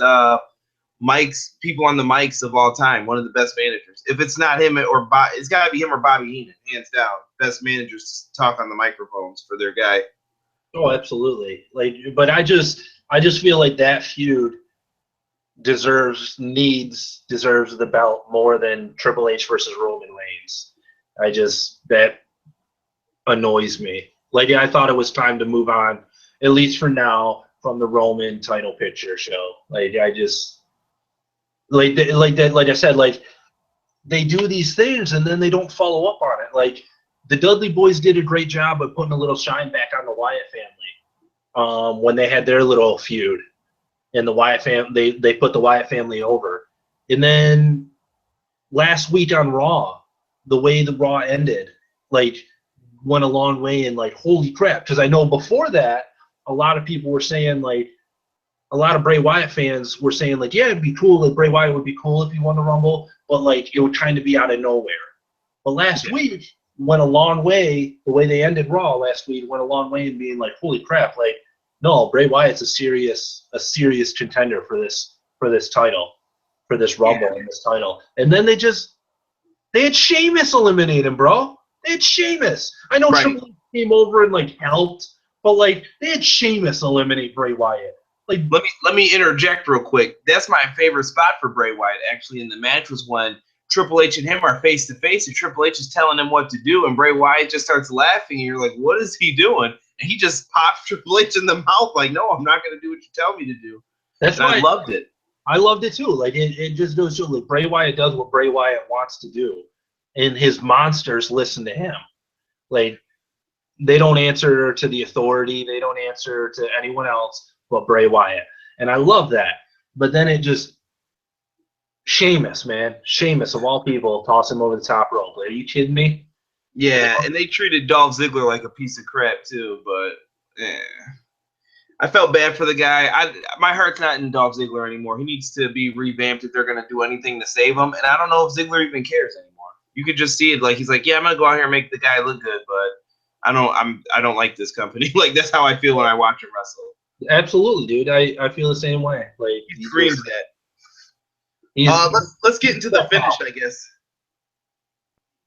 people on the mics of all time, one of the best managers. If it's not him it's got to be him or Bobby Heenan, hands down. Best managers to talk on the microphones for their guy. Oh, absolutely. Like, but I just feel like that feud deserves the belt more than Triple H versus Roman Reigns. That annoys me. Like, I thought it was time to move on, at least for now, from the Roman title picture show. Like, I just like I said, like, they do these things and then they don't follow up on it. Like, the Dudley Boys did a great job of putting a little shine back on the Wyatt family when they had their little feud. And the Wyatt family, they put the Wyatt family over. And then last week on Raw, the way the Raw ended, like, went a long way. And, like, holy crap. Because I know before that, a lot of people were saying, like, a lot of Bray Wyatt fans were saying, like, yeah, it'd be cool. Like, Bray Wyatt would be cool if he won the Rumble. But, like, it would kind of be out of nowhere. But last week went a long way. The way they ended Raw last week went a long way in being like, holy crap, like, no, Bray Wyatt's a serious contender for this title, for this Rumble and this title. And then they had Sheamus eliminate him, bro. They had Sheamus. I know Triple H came over and, like, helped, but, like, they had Sheamus eliminate Bray Wyatt. Like, let me interject real quick. That's my favorite spot for Bray Wyatt, actually, in the match, was when Triple H and him are face to face, and Triple H is telling him what to do, and Bray Wyatt just starts laughing, and you're like, what is he doing? And he just pops Triple H in the mouth, like, no, I'm not going to do what you tell me to do. That's why I loved it. I loved it too. Like, it just goes to, like, Bray Wyatt does what Bray Wyatt wants to do, and his monsters listen to him. Like, they don't answer to the authority, they don't answer to anyone else but Bray Wyatt, and I love that. But then it just Sheamus, man. Sheamus, of all people, toss him over the top rope. Are you kidding me? Yeah, and they treated Dolph Ziggler like a piece of crap, too, but, I felt bad for the guy. My heart's not in Dolph Ziggler anymore. He needs to be revamped if they're going to do anything to save him. And I don't know if Ziggler even cares anymore. You could just see it. Like, he's like, yeah, I'm going to go out here and make the guy look good, but I don't like this company. Like, that's how I feel when I watch him wrestle. Absolutely, dude. I feel the same way. Like, He screams that. Let's get into the finish, I guess.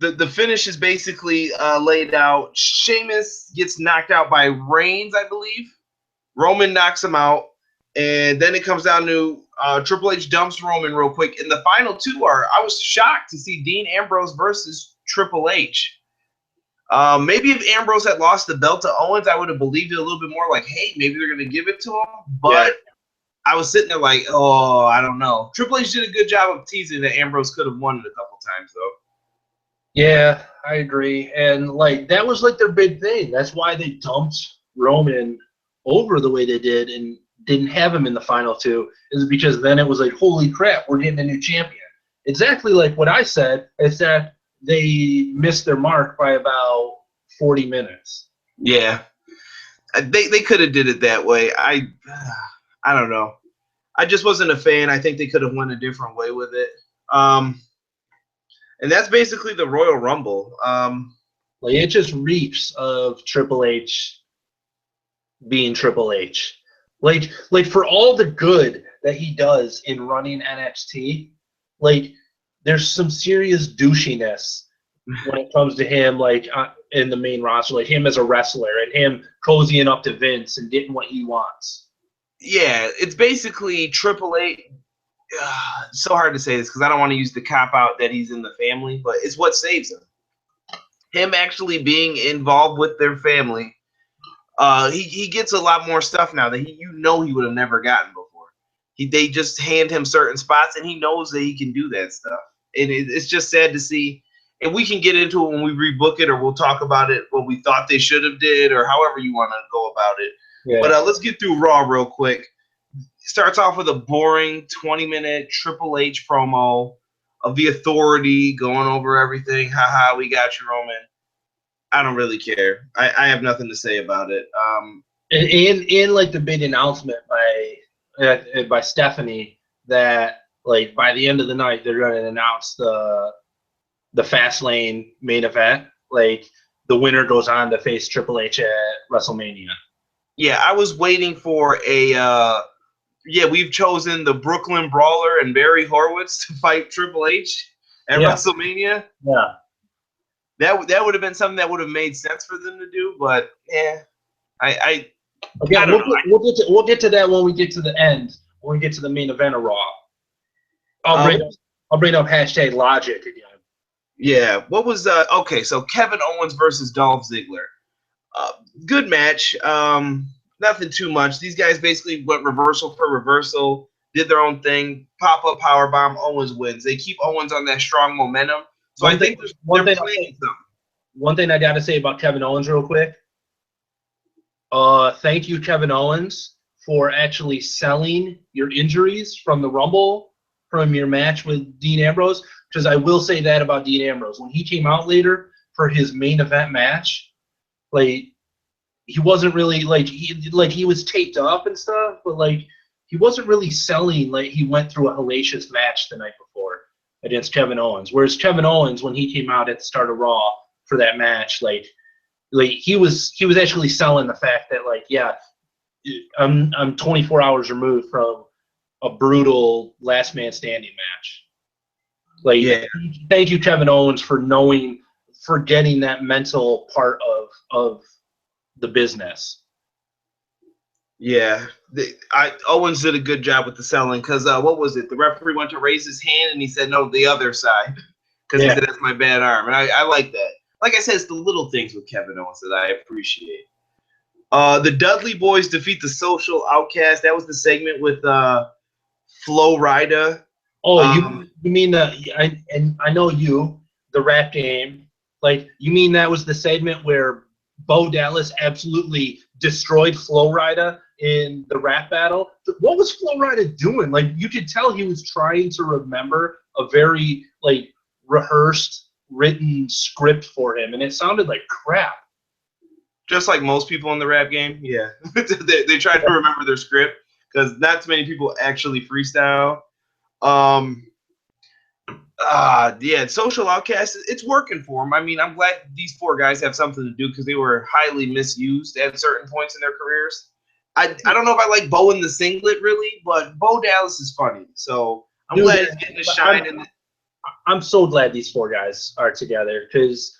The finish is basically laid out. Sheamus gets knocked out by Reigns, I believe. Roman knocks him out, and then it comes down to Triple H dumps Roman real quick. And the final two I was shocked to see Dean Ambrose versus Triple H. Maybe if Ambrose had lost the belt to Owens, I would have believed it a little bit more. Like, hey, maybe they're going to give it to him. But I was sitting there like, oh, I don't know. Triple H did a good job of teasing that Ambrose could have won it a couple times, though. Yeah, I agree. And, like, that was, like, their big thing. That's why they dumped Roman over the way they did and didn't have him in the final two, is because then it was like, holy crap, we're getting a new champion. Exactly like what I said, is that they missed their mark by about 40 minutes. Yeah. They could have did it that way. I don't know. I just wasn't a fan. I think they could have went a different way with it. And that's basically the Royal Rumble. Like, it just reeks of Triple H being Triple H. Like for all the good that he does in running NXT, like, there's some serious douchiness when it comes to him, like, in the main roster, like him as a wrestler and him cozying up to Vince and getting what he wants. Yeah, it's basically Triple H. It's so hard to say this because I don't want to use the cop out that he's in the family, but it's what saves him. Him actually being involved with their family. He gets a lot more stuff now that he would have never gotten before. They just hand him certain spots, and he knows that he can do that stuff. And it's just sad to see. And we can get into it when we rebook it, or we'll talk about it what we thought they should have did, or however you want to go about it. Yeah. But let's get through Raw real quick. It starts off with a boring 20-minute Triple H promo of the Authority going over everything. Haha, we got you, Roman. I don't really care. I have nothing to say about it. And like the big announcement by Stephanie that, like, by the end of the night they're going to announce the Fastlane main event. Like, the winner goes on to face Triple H at WrestleMania. Yeah, I was waiting for we've chosen the Brooklyn Brawler and Barry Horowitz to fight Triple H at WrestleMania. Yeah. That would have been something that would have made sense for them to do, but I don't know. We'll get to that when we get to the end. When we get to the main event of Raw, I'll bring up hashtag Logic again. Yeah. What was okay? So Kevin Owens versus Dolph Ziggler. Good match. Nothing too much. These guys basically went reversal for reversal, did their own thing. Pop up powerbomb. Owens wins. They keep Owens on that strong momentum. So I think they're playing something. One thing I got to say about Kevin Owens real quick. Thank you, Kevin Owens, for actually selling your injuries from the Rumble, from your match with Dean Ambrose. Because I will say that about Dean Ambrose. When he came out later for his main event match, like, he wasn't really, like, he was taped up and stuff, but, like, he wasn't really selling like he went through a hellacious match the night before against Kevin Owens. Whereas Kevin Owens, when he came out at the start of Raw for that match, like he was actually selling the fact that, like, yeah, I'm 24 hours removed from a brutal last man standing match. Like, yeah. Thank you, Kevin Owens, for getting that mental part of the business. Yeah, Owens did a good job with the selling because what was it? The referee went to raise his hand and he said, no, the other side, because he said, that's my bad arm. And I like that. Like I said, it's the little things with Kevin Owens that I appreciate. The Dudley Boys defeat the Social Outcast. That was the segment with Flo Rida. Oh, you mean I know you, the rap game. Like, you mean that was the segment where Bo Dallas absolutely destroyed Flo Rida in the rap battle? What was Flo Rida doing? Like, you could tell he was trying to remember a very, like, rehearsed, written script for him, and it sounded like crap. Just like most people in the rap game, yeah. they try to remember their script because not too many people actually freestyle. Yeah, Social Outcast, it's working for them. I mean, I'm glad these four guys have something to do because they were highly misused at certain points in their careers. I don't know if I like Bo in the singlet really, but Bo Dallas is funny, so I'm glad he's getting a shine. I'm so glad these four guys are together because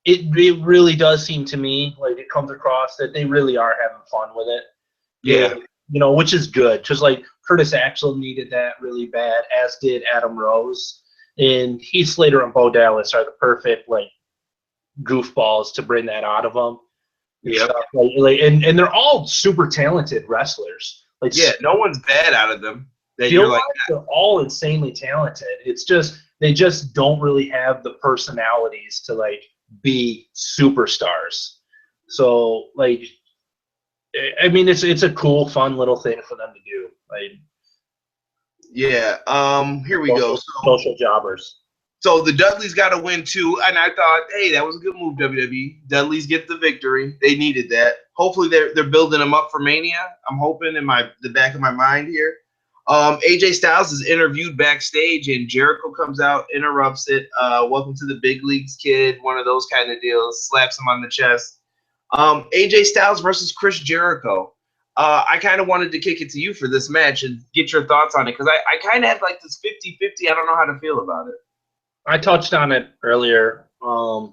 it really does seem to me like it comes across that they really are having fun with it. Yeah. Which is good because like Curtis Axel needed that really bad, as did Adam Rose. And Heath Slater and Bo Dallas are the perfect like goofballs to bring that out of them. Yeah. And they're all super talented wrestlers. Like no one's bad out of them. They're all insanely talented. It's just they just don't really have the personalities to like be superstars. So like, I mean, it's a cool, fun little thing for them to do. Like, yeah. Here we go. Social jobbers. So the Dudleys got to win too, and I thought, hey, that was a good move, WWE. Dudleys get the victory. They needed that. Hopefully, they're building them up for Mania. I'm hoping in the back of my mind here. AJ Styles is interviewed backstage, and Jericho comes out, interrupts it. Welcome to the big leagues, kid. One of those kind of deals. Slaps him on the chest. AJ Styles versus Chris Jericho. I kind of wanted to kick it to you for this match and get your thoughts on it because I kind of have like this 50-50. I don't know how to feel about it. I touched on it earlier. I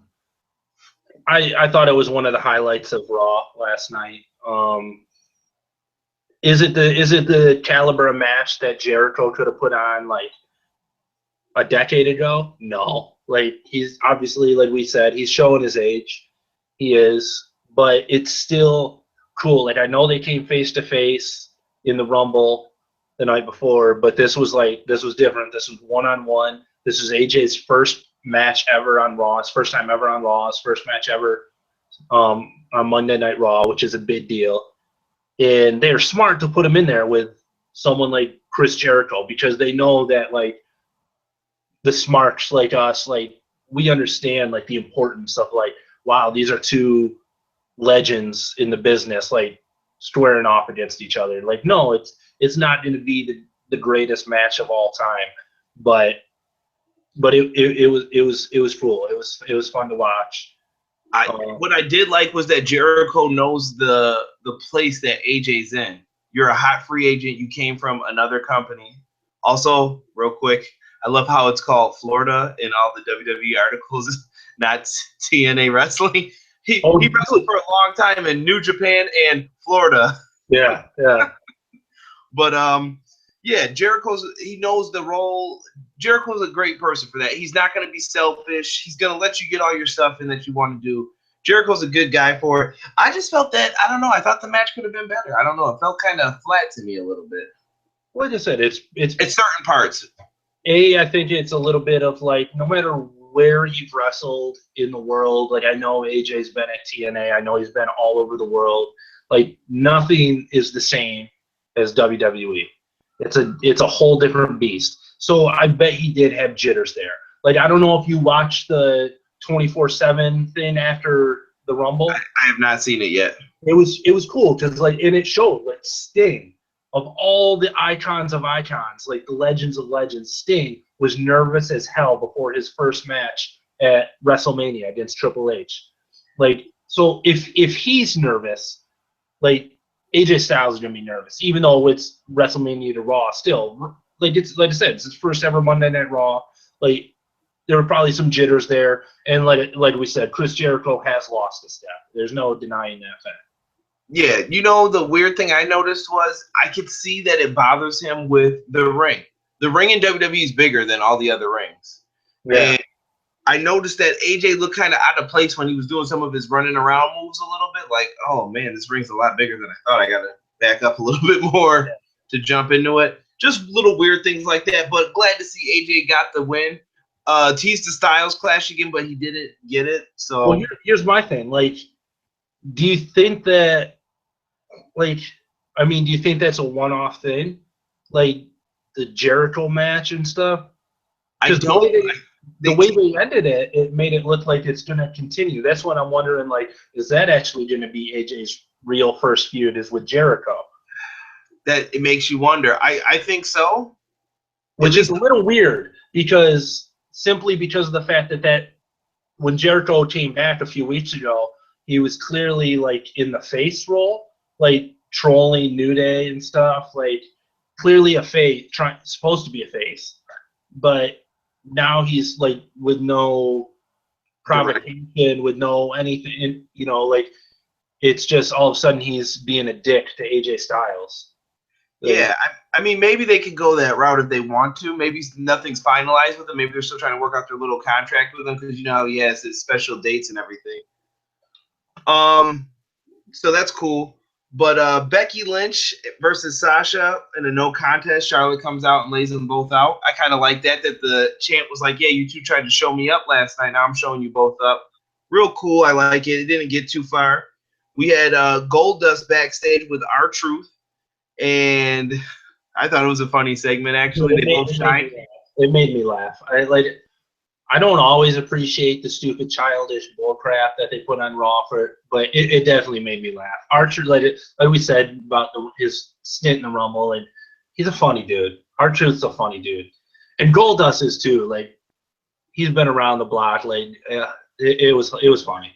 thought it was one of the highlights of Raw last night. Is it the caliber of match that Jericho could have put on like a decade ago? No. Like he's obviously, like we said, he's showing his age. He is, but it's still cool. Like I know they came face to face in the Rumble the night before, but this was different. This was 1-on-1. This is AJ's first match ever on Raw. His first time ever on Raw. His first match ever on Monday Night Raw, which is a big deal. And they're smart to put him in there with someone like Chris Jericho because they know that like the smarts like us, like we understand like the importance of like, wow, these are two legends in the business, like squaring off against each other. Like, no, it's not going to be the greatest match of all time, but it was cool. It was fun to watch. What I did like was that Jericho knows the place that AJ's in. You're a hot free agent. You came from another company. Also, real quick, I love how it's called Florida in all the WWE articles, not TNA Wrestling. He wrestled for a long time in New Japan and Florida. Yeah. But yeah, he knows the role. Jericho's a great person for that. He's not going to be selfish. He's going to let you get all your stuff in that you want to do. Jericho's a good guy for it. I just felt that, I don't know, I thought the match could have been better. I don't know. It felt kind of flat to me a little bit. Like I said, it's certain parts. I think it's a little bit of like, no matter where you've wrestled in the world, like I know AJ's been at TNA. I know he's been all over the world. Like nothing is the same as WWE. It's a whole different beast. So I bet he did have jitters there. Like I don't know if you watched the 24/7 thing after the Rumble. I have not seen it yet. It was cool because like, and it showed like Sting, of all the icons of icons, like the legends of legends, Sting was nervous as hell before his first match at WrestleMania against Triple H. Like, so if he's nervous, like AJ Styles is gonna be nervous, even though it's WrestleMania to Raw. Still, like it's like I said, it's his first ever Monday Night Raw. Like there were probably some jitters there, and like we said, Chris Jericho has lost a step. There's no denying that fact. Yeah, you know, the weird thing I noticed was I could see that it bothers him with the ring. The ring in WWE is bigger than all the other rings. Yeah. And I noticed that AJ looked kind of out of place when he was doing some of his running around moves a little bit. Like, oh, man, this ring's a lot bigger than I thought. I got to back up a little bit more to jump into it. Just little weird things like that. But glad to see AJ got the win. Teased the Styles Clash again, but he didn't get it. So, well, here's my thing. Like, do you think that, like, I mean, do you think that's a one-off thing? Like, the Jericho match and stuff? I don't. the way they ended it, it made it look like it's going to continue. That's what I'm wondering, like, is that actually going to be AJ's real first feud is with Jericho? That it makes you wonder. I think so. Which is a little weird simply because of the fact that when Jericho came back a few weeks ago, he was clearly like in the face role, like trolling New Day and stuff, like clearly a face, supposed to be a face, but now he's like with no provocation, with no anything, you know, like it's just all of a sudden he's being a dick to AJ Styles. Like, yeah, I mean, maybe they could go that route if they want to. Maybe nothing's finalized with them. Maybe they're still trying to work out their little contract with them because you know, yes, it's special dates and everything. So that's cool. But Becky Lynch versus Sasha in a no contest. Charlotte comes out and lays them both out. I kind of like that the champ was like, yeah, you two tried to show me up last night. Now I'm showing you both up. Real cool. I like it. It didn't get too far. We had Goldust backstage with R-Truth, and I thought it was a funny segment, actually. They both shined. It made me laugh. I don't always appreciate the stupid, childish bullcrap that they put on Raw but it definitely made me laugh. Archer, like we said about his stint in the Rumble, and he's a funny dude. Archer's a funny dude, and Goldust is too. Like he's been around the block. Like it was funny.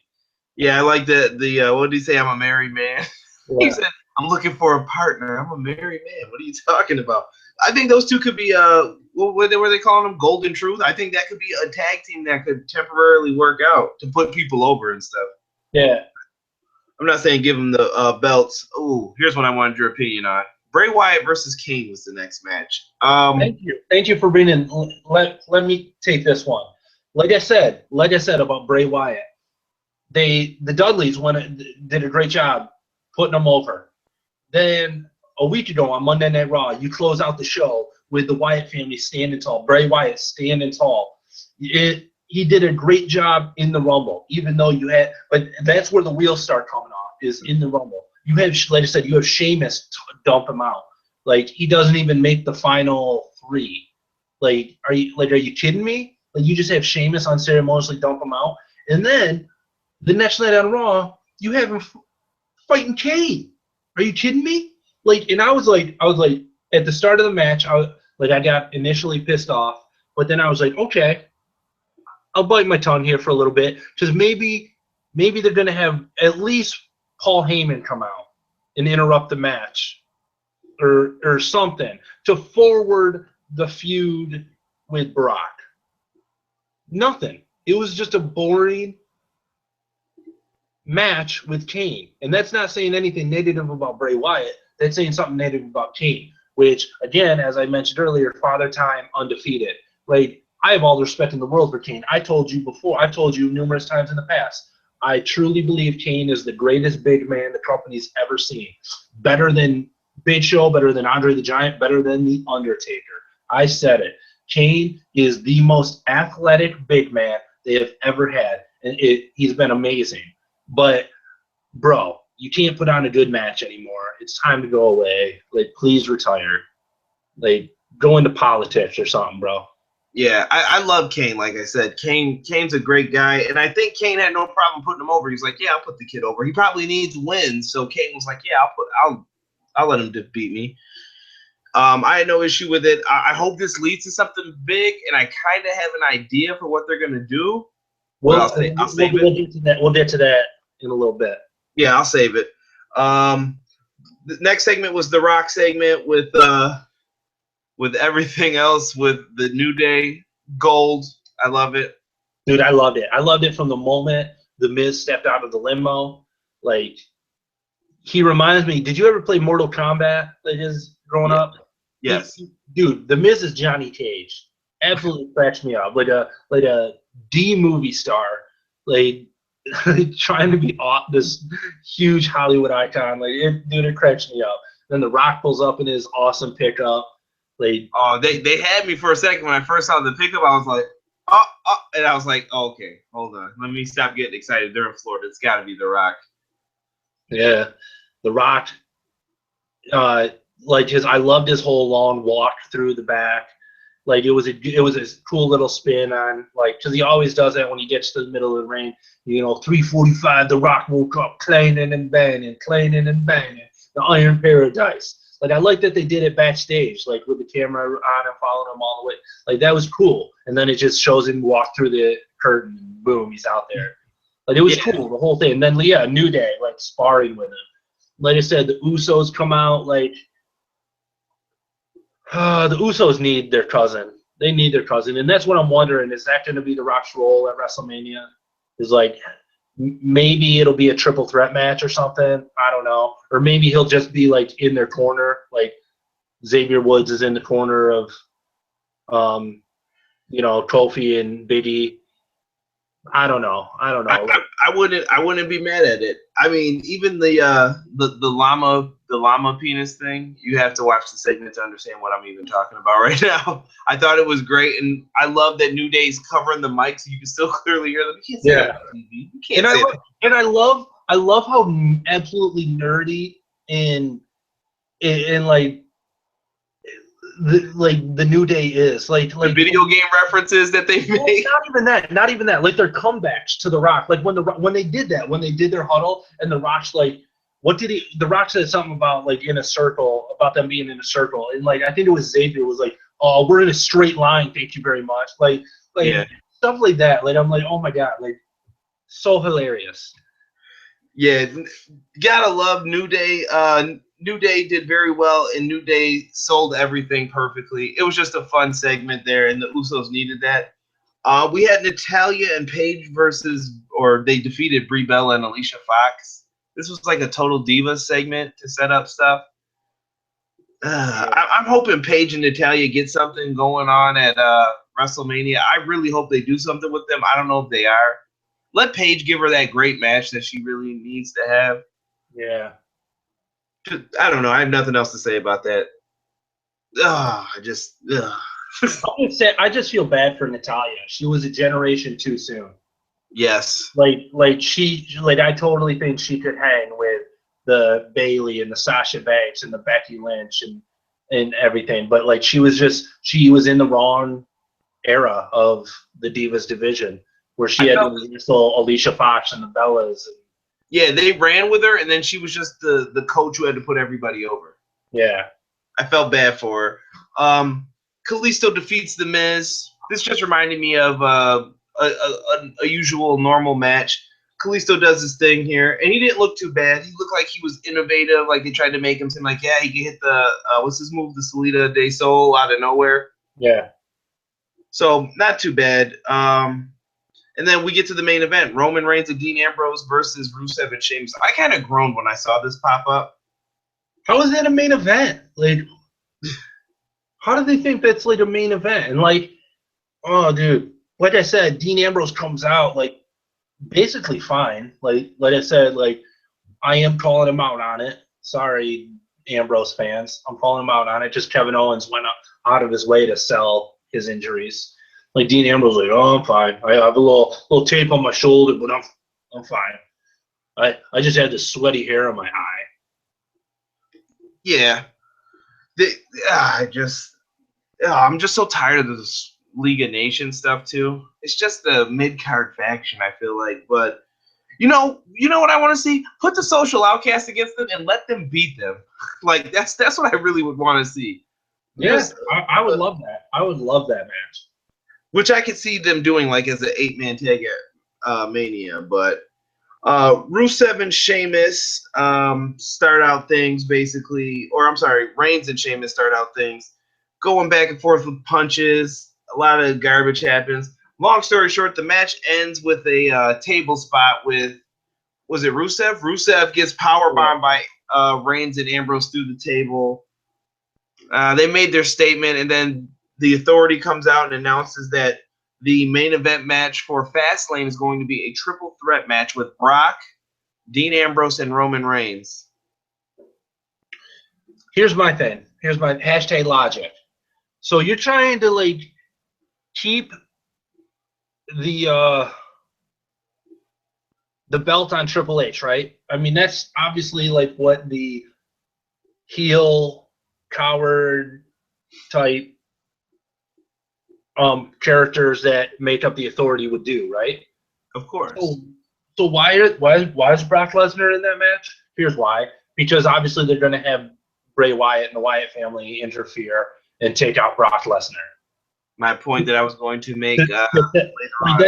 Yeah, I like the what did he say? I'm a married man. Yeah. He said, I'm looking for a partner. I'm a married man. What are you talking about? I think those two could be what were they calling them? Golden Truth. I think that could be a tag team that could temporarily work out to put people over and stuff. Yeah. I'm not saying give them the belts. Oh, here's what I wanted your opinion on. Bray Wyatt versus Kane was the next match. Thank you for bringing. Let me take this one. Like I said about Bray Wyatt, the Dudleys did a great job putting them over. Then a week ago on Monday Night Raw, you close out the show with the Wyatt family standing tall. Bray Wyatt standing tall. He did a great job in the Rumble, even though but that's where the wheels start coming off, is in the Rumble. You have, like I said, you have Sheamus dump him out. Like, he doesn't even make the final 3. Like, are you kidding me? Like, you just have Sheamus unceremoniously dump him out. And then, the next night on Raw, you have him fighting Kane. Are you kidding me? Like, and I was like, at the start of the match, I got initially pissed off, but then I was like, okay, I'll bite my tongue here for a little bit, because maybe they're gonna have at least Paul Heyman come out and interrupt the match, or something to forward the feud with Brock. Nothing. It was just a boring match with Kane, and that's not saying anything negative about Bray Wyatt. That's saying something negative about Kane, which, again, as I mentioned earlier, Father Time undefeated. Like, I have all the respect in the world for Kane. I've told you numerous times in the past, I truly believe Kane is the greatest big man the company's ever seen. Better than Big Show, better than Andre the Giant, better than The Undertaker. I said it. Kane is the most athletic big man they have ever had, and he's been amazing. But, bro, you can't put on a good match anymore. It's time to go away. Like, please retire. Like, go into politics or something, bro. Yeah, I love Kane. Like I said, Kane's a great guy, and I think Kane had no problem putting him over. He's like, yeah, I'll put the kid over. He probably needs wins, so Kane was like, yeah, I'll let him defeat me. I had no issue with it. I hope this leads to something big, and I kind of have an idea for what they're gonna do. Well, I'll save it. We'll get to that in a little bit. Yeah, I'll save it. The next segment was the Rock segment with everything else, with the New Day Gold. I love it. Dude, I loved it. I loved it from the moment The Miz stepped out of the limo. Like, he reminds me, did you ever play Mortal Kombat growing up? Yes. Dude, The Miz is Johnny Cage. Absolutely cracks me up. Like a D movie star. Like, trying to be this huge Hollywood icon. Like, it cracks me up. Then The Rock pulls up in his awesome pickup. Like, they had me for a second when I first saw the pickup. I was like, and I was like, oh, okay, hold on, let me stop getting excited. They're in Florida. It's got to be The Rock. Yeah, The Rock. I loved his whole long walk through the back. Like it was a cool little spin on, like, because he always does that when he gets to the middle of the ring. 3:45, The Rock woke up, clanging and banging, the Iron Paradise. Like I like that they did it backstage, like with the camera on and following him all the way. Like that was cool. And then it just shows him walk through the curtain, and boom, he's out there. Like it was cool, the whole thing. And then New Day, like sparring with him. Like I said, the Usos come out, like the Usos need their cousin. They need their cousin, and that's what I'm wondering. Is that going to be The Rock's role at WrestleMania? Is like maybe it'll be a triple threat match or something. I don't know. Or maybe he'll just be like in their corner, like Xavier Woods is in the corner of, Kofi and Big E. I don't know. I wouldn't be mad at it. I mean, even the llama penis thing, you have to watch the segment to understand what I'm even talking about right now. I thought it was great, and I love that New Day's covering the mic so you can still clearly hear them. You can't say that on TV. You can't say that. And I love how absolutely nerdy and like the New Day is like the video game references that they make. Not even that. Like their comebacks to The Rock. Like when they did their huddle, and The Rock's like, The Rock said something about like in a circle, about them being in a circle, and like I think it was Xavier was like, "Oh, we're in a straight line, thank you very much." Like stuff like that. Like I'm like, oh my god, like so hilarious. Yeah, gotta love New Day. New Day did very well, and New Day sold everything perfectly. It was just a fun segment there, and the Usos needed that. We had Natalya and Paige they defeated Brie Bella and Alicia Fox. This was like a total diva segment to set up stuff. I'm hoping Paige and Natalya get something going on at WrestleMania. I really hope they do something with them. I don't know if they are. Let Paige give her that great match that she really needs to have. Yeah. I don't know. I have nothing else to say about that. I just feel bad for Natalya. She was a generation too soon. Yes. Like I totally think she could hang with the Bayley and the Sasha Banks and the Becky Lynch and everything. But like she was in the wrong era of the Divas division where she had to wrestle Alicia Fox and the Bellas. Yeah, they ran with her, and then she was just the coach who had to put everybody over. Yeah. I felt bad for her. Kalisto defeats The Miz. This just reminded me of a usual normal match. Kalisto does his thing here, and he didn't look too bad. He looked like he was innovative. Like they tried to make him seem like, he can hit the what's his move, the Salida de Sol out of nowhere. Yeah. So not too bad. And then we get to the main event: Roman Reigns and Dean Ambrose versus Rusev and Sheamus. I kind of groaned when I saw this pop up. How is that a main event? Like, how do they think that's like a main event? And like, oh, dude, like I said, Dean Ambrose comes out like basically fine. Like I said, like I am calling him out on it. Sorry, Ambrose fans, I'm calling him out on it. Just Kevin Owens went out of his way to sell his injuries. Like Dean Ambrose, like, oh, I'm fine. I have a little tape on my shoulder, but I'm fine. I just had this sweaty hair on my eye. Yeah, I'm just so tired of this League of Nations stuff too. It's just the mid-card faction, I feel like. But you know what I want to see? Put the Social Outcasts against them and let them beat them. Like that's what I really would want to see. Yes, I would love that. I would love that match. Which I could see them doing like as an 8-man tag at Mania, but Rusev and Sheamus start out things basically, or I'm sorry, Reigns and Sheamus start out things, going back and forth with punches. A lot of garbage happens. Long story short, the match ends with a table spot with, was it Rusev? Rusev gets powerbombed by Reigns and Ambrose through the table. They made their statement, and then the Authority comes out and announces that the main event match for Fastlane is going to be a triple threat match with Brock, Dean Ambrose, and Roman Reigns. Here's my thing. Here's my hashtag logic. So you're trying to like keep the belt on Triple H, right? I mean, that's obviously like what the heel coward type characters that make up the Authority would do, right? Of course. So why is Brock Lesnar in that match? Here's why. Because obviously they're going to have Bray Wyatt and the Wyatt family interfere and take out Brock Lesnar. My point that I was going to make later on.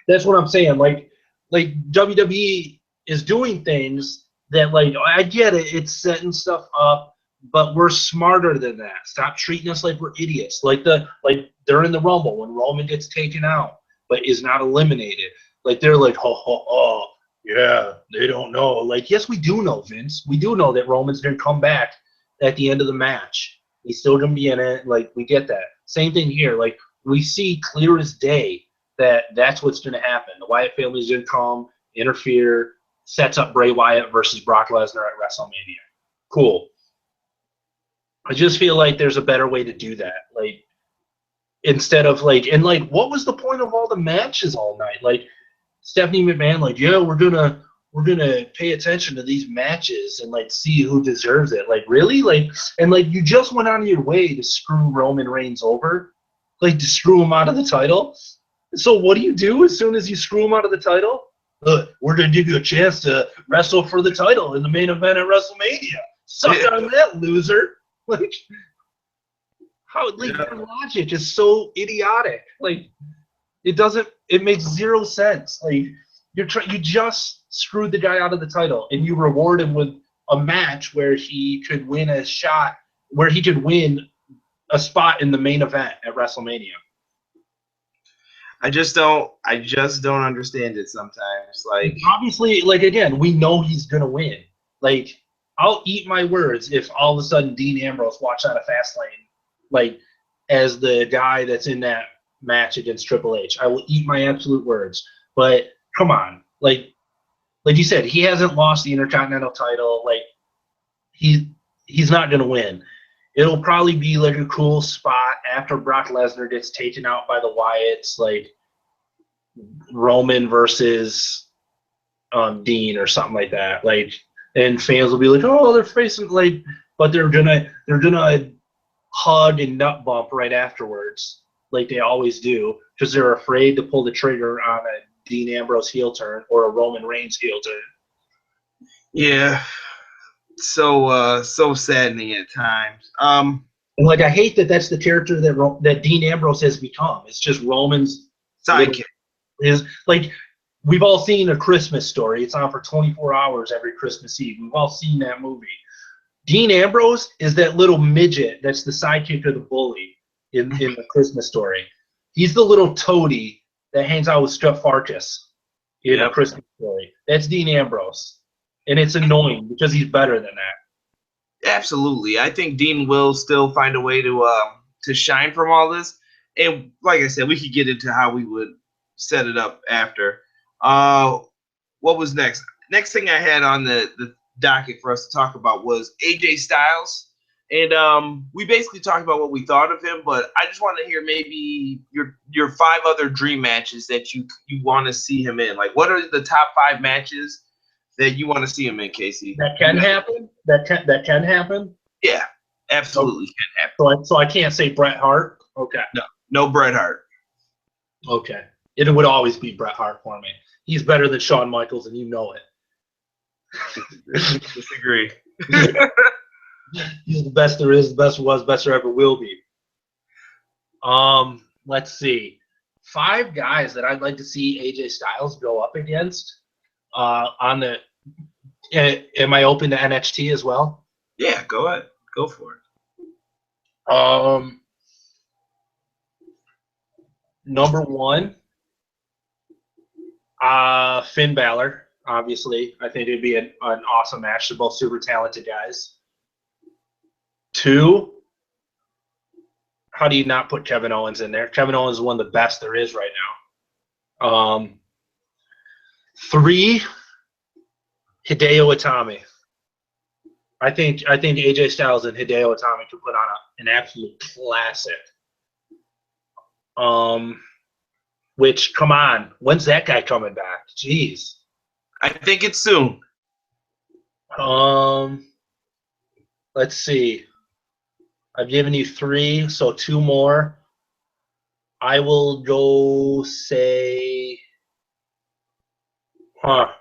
That's what I'm saying. Like WWE is doing things that, like, I get it. It's setting stuff up, but we're smarter than that. Stop treating us like we're idiots. Like during the Rumble when Roman gets taken out but is not eliminated. Like they're like, oh, yeah, they don't know. Like, yes, we do know, Vince. We do know that Roman's gonna come back at the end of the match. He's still gonna be in it. Like, we get that. Same thing here. Like, we see clear as day that that's what's gonna happen. The Wyatt family's gonna come, interfere, sets up Bray Wyatt versus Brock Lesnar at WrestleMania. Cool. I just feel like there's a better way to do that. Like, instead of what was the point of all the matches all night? Like, Stephanie McMahon, like, yeah, we're gonna pay attention to these matches and like see who deserves it. Like, really? Like, and like you just went out of your way to screw Roman Reigns over, like to screw him out of the title. So what do as soon as you screw him out of the title? We're gonna give you a chance to wrestle for the title in the main event at WrestleMania. Suck on that, loser. Like, how your logic is so idiotic. Like, it makes zero sense. Like, you just screwed the guy out of the title and you reward him with a match where he could win a spot in the main event at WrestleMania. I just don't understand it sometimes. Like, obviously, like, again, we know he's gonna win. Like, I'll eat my words if all of a sudden Dean Ambrose walks out of Fastlane, like, as the guy that's in that match against Triple H. I will eat my absolute words. But come on, like you said, he hasn't lost the Intercontinental title. Like, he's not gonna win. It'll probably be like a cool spot after Brock Lesnar gets taken out by the Wyatts, like Roman versus Dean or something like that. Like, and fans will be like, oh, they're facing, like, but they're gonna hug and nut bump right afterwards, like they always do, because they're afraid to pull the trigger on a Dean Ambrose heel turn or a Roman Reigns heel turn. Yeah, so saddening at times. And like, I hate that that's the character that Dean Ambrose has become. It's just Roman's sidekick. Like, we've all seen A Christmas Story. It's on for 24 hours every Christmas Eve. We've all seen that movie. Dean Ambrose is that little midget that's the sidekick of the bully in The Christmas Story. He's the little toady that hangs out with Stuff Farkas in A Christmas Story. That's Dean Ambrose. And it's annoying because he's better than that. Absolutely. I think Dean will still find a way to shine from all this. And like I said, we could get into how we would set it up after. What was next? Next thing I had on the docket for us to talk about was AJ Styles. And we basically talked about what we thought of him, but I just want to hear maybe your 5 other dream matches that you want to see him in. Like, what are the top 5 matches that you want to see him in, Casey? That can happen? That can happen? Yeah, absolutely can happen. So I can't say Bret Hart? Okay. No Bret Hart. Okay. It would always be Bret Hart for me. He's better than Shawn Michaels, and you know it. Disagree. He's the best there is, the best was, best there ever will be. Let's see. 5 guys that I'd like to see AJ Styles go up against. Am I open to NXT as well? Yeah, go ahead. Go for it. Number 1, Finn Balor. Obviously, I think it'd be an awesome match. They're both super talented guys. 2, how do you not put Kevin Owens in there? Kevin Owens is one of the best there is right now. 3, Hideo Itami. I think AJ Styles and Hideo Itami could put on an absolute classic. Which, come on, when's that guy coming back? Jeez. I think it's soon. Let's see. I've given you 3, so 2 more. I will go say, I'd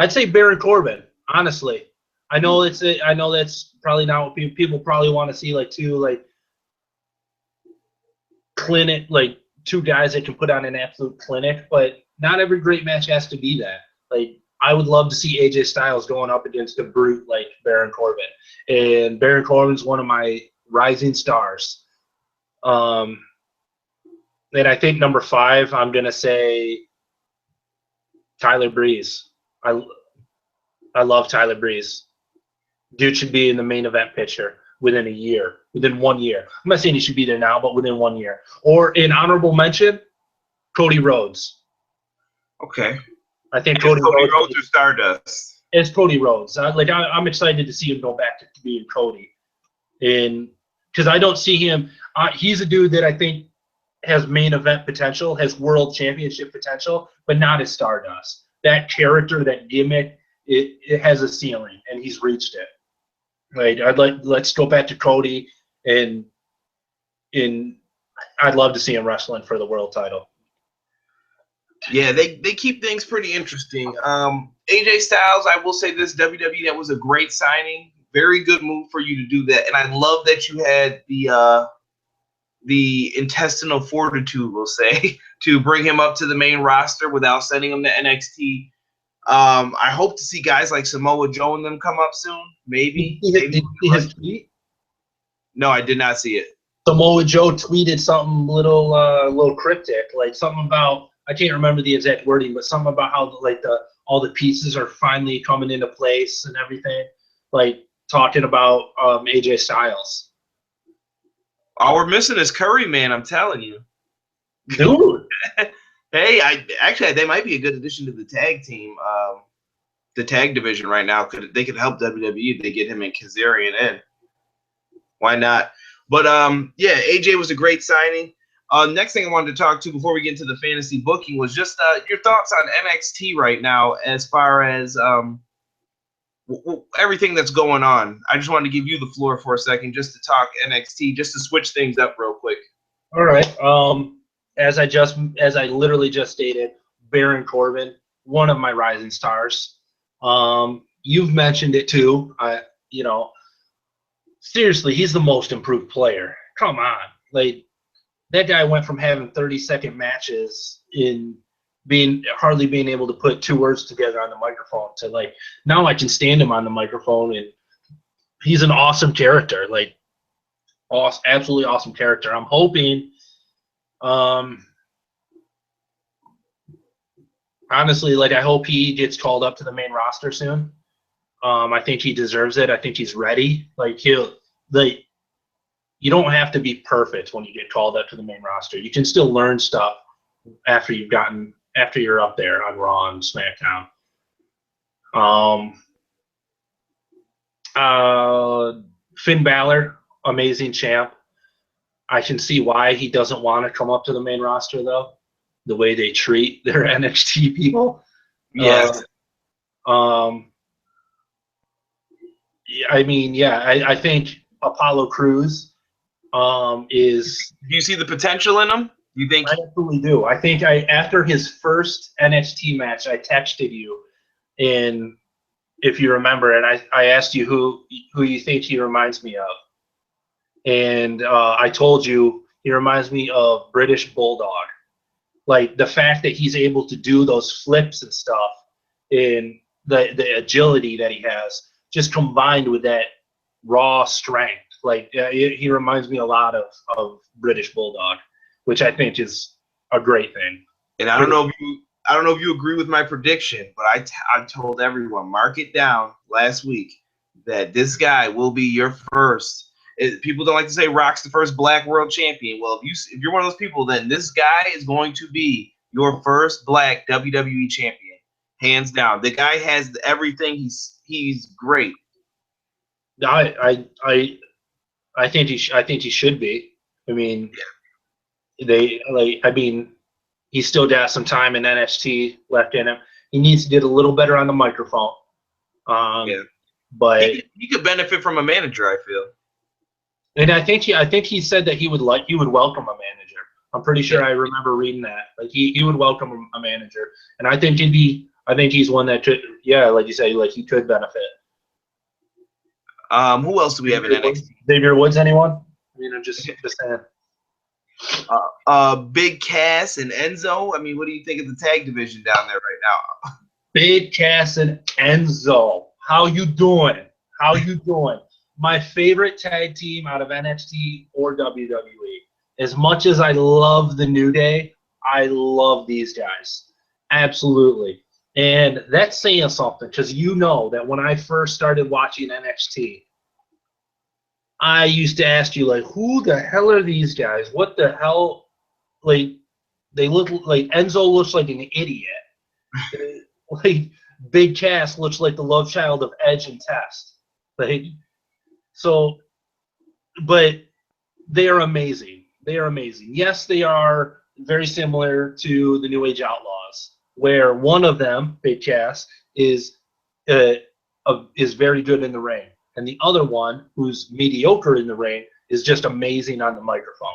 say Baron Corbin. Honestly, I know that's probably not what people probably want to see. Like two guys that can put on an absolute clinic. But not every great match has to be that. Like, I would love to see AJ Styles going up against a brute like Baron Corbin, and Baron Corbin's one of my rising stars. And I think number 5, I'm gonna say Tyler Breeze. I love Tyler Breeze. Dude should be in the main event picture within 1 year. I'm not saying he should be there now, but within 1 year. Or in honorable mention, Cody Rhodes. Okay. I think Cody Rhodes or Stardust. It's Cody Rhodes. I'm excited to see him go back to being Cody, and because I don't see him. He's a dude that I think has main event potential, has world championship potential, but not as Stardust. That character, that gimmick, it has a ceiling, and he's reached it. Right? Let's go back to Cody, and I'd love to see him wrestling for the world title. Yeah, they keep things pretty interesting. AJ Styles, I will say this, WWE, that was a great signing. Very good move for you to do that. And I love that you had the intestinal fortitude, we'll say, to bring him up to the main roster without sending him to NXT. I hope to see guys like Samoa Joe and them come up soon. Maybe. Did you see his tweet? No, I did not see it. Samoa Joe tweeted something little cryptic, like something about, I can't remember the exact wording, but something about how all the pieces are finally coming into place and everything, like talking about AJ Styles. All we're missing is Curry, man. I'm telling you, dude. Hey, they might be a good addition to the tag team, the tag division right now. They could help WWE if they get him and Kazarian in. Why not? But yeah, AJ was a great signing. Next thing I wanted to talk to before we get into the fantasy booking was just your thoughts on NXT right now, as far as everything that's going on. I just wanted to give you the floor for a second just to talk NXT, just to switch things up real quick. All right. As I literally just stated, Baron Corbin, one of my rising stars. You've mentioned it too. Seriously, he's the most improved player. Come on. Like, that guy went from having 30-second matches in hardly being able to put 2 words together on the microphone to, like, now I can stand him on the microphone, and he's an awesome character. Like, absolutely awesome character. I'm hoping, honestly, like, I hope he gets called up to the main roster soon. I think he deserves it. I think he's ready. Like, you don't have to be perfect when you get called up to the main roster. You can still learn stuff after you're up there on Raw and SmackDown. Finn Balor, amazing champ. I can see why he doesn't want to come up to the main roster, though. The way they treat their NXT people. Yes. I mean, yeah, I think Apollo Crews is. Do you see the potential in him? You think? I absolutely do. I think after his first NXT match, I texted you, and if you remember, and I asked you who you think he reminds me of, and I told you he reminds me of British Bulldog. Like, the fact that he's able to do those flips and stuff, and the agility that he has, just combined with that raw strength. Like, he reminds me a lot of British Bulldog, which I think is a great thing. And I don't know if you agree with my prediction, but I told everyone, mark it down last week, that this guy will be your first. People don't like to say Rock's the first black world champion. Well, if you're one of those people, then this guy is going to be your first black WWE champion, hands down. The guy has everything. He's great. I think he should be. I mean, he's still got some time in NXT left in him. He needs to get a little better on the microphone. Yeah. But he could benefit from a manager, I feel. And I think he said that he would welcome a manager. I'm pretty sure I remember reading that. Like he would welcome a manager, and I think he's one that could, yeah, like you say, like he could benefit. Who else do we have in NXT? Xavier Woods, anyone? I mean, I'm just saying. Big Cass and Enzo. I mean, what do you think of the tag division down there right now? Big Cass and Enzo. How you doing? My favorite tag team out of NXT or WWE. As much as I love the New Day, I love these guys. Absolutely. And that's saying something, because you know that when I first started watching NXT, I used to ask you, like, who the hell are these guys? What the hell? Like, they look like Enzo looks like an idiot. Like, Big Cass looks like the love child of Edge and Test. Like, so, but they are amazing. They are amazing. Yes, they are very similar to the New Age Outlaws, where one of them, Big Cass, is very good in the ring, and the other one, who's mediocre in the ring, is just amazing on the microphone.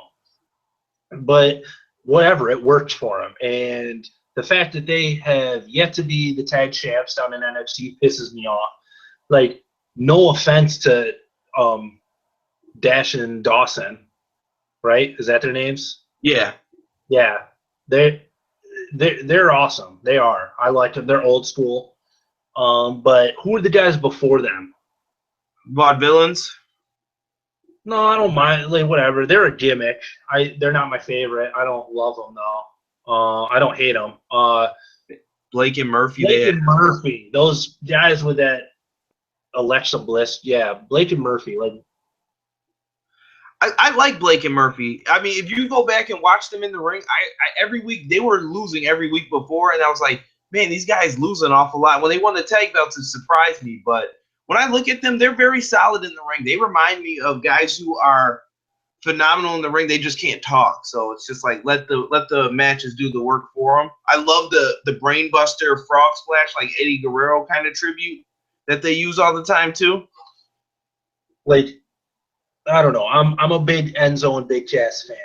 But whatever, it works for them. And the fact that they have yet to be the tag champs down in NXT pisses me off. Like, no offense to Dash and Dawson, right? Is that their names? Yeah. Yeah. They're awesome. They are. I like them. They're old school. But who are the guys before them? Vaudevillains. No, I don't mind. Like, whatever. They're a gimmick. They're not my favorite. I don't love them though. I don't hate them. Blake and Murphy. Murphy. Those guys with that Alexa Bliss. Yeah, Blake and Murphy. Like, I like Blake and Murphy. I mean, if you go back and watch them in the ring, I every week they were losing every week before, and I was like, man, these guys lose an awful lot. When they won the tag belts, it surprised me. But when I look at them, they're very solid in the ring. They remind me of guys who are phenomenal in the ring. They just can't talk. So it's just like let the matches do the work for them. I love the brainbuster frog splash, like Eddie Guerrero kind of tribute that they use all the time too. Like, I don't know. I'm a big Enzo and Big Cass fan,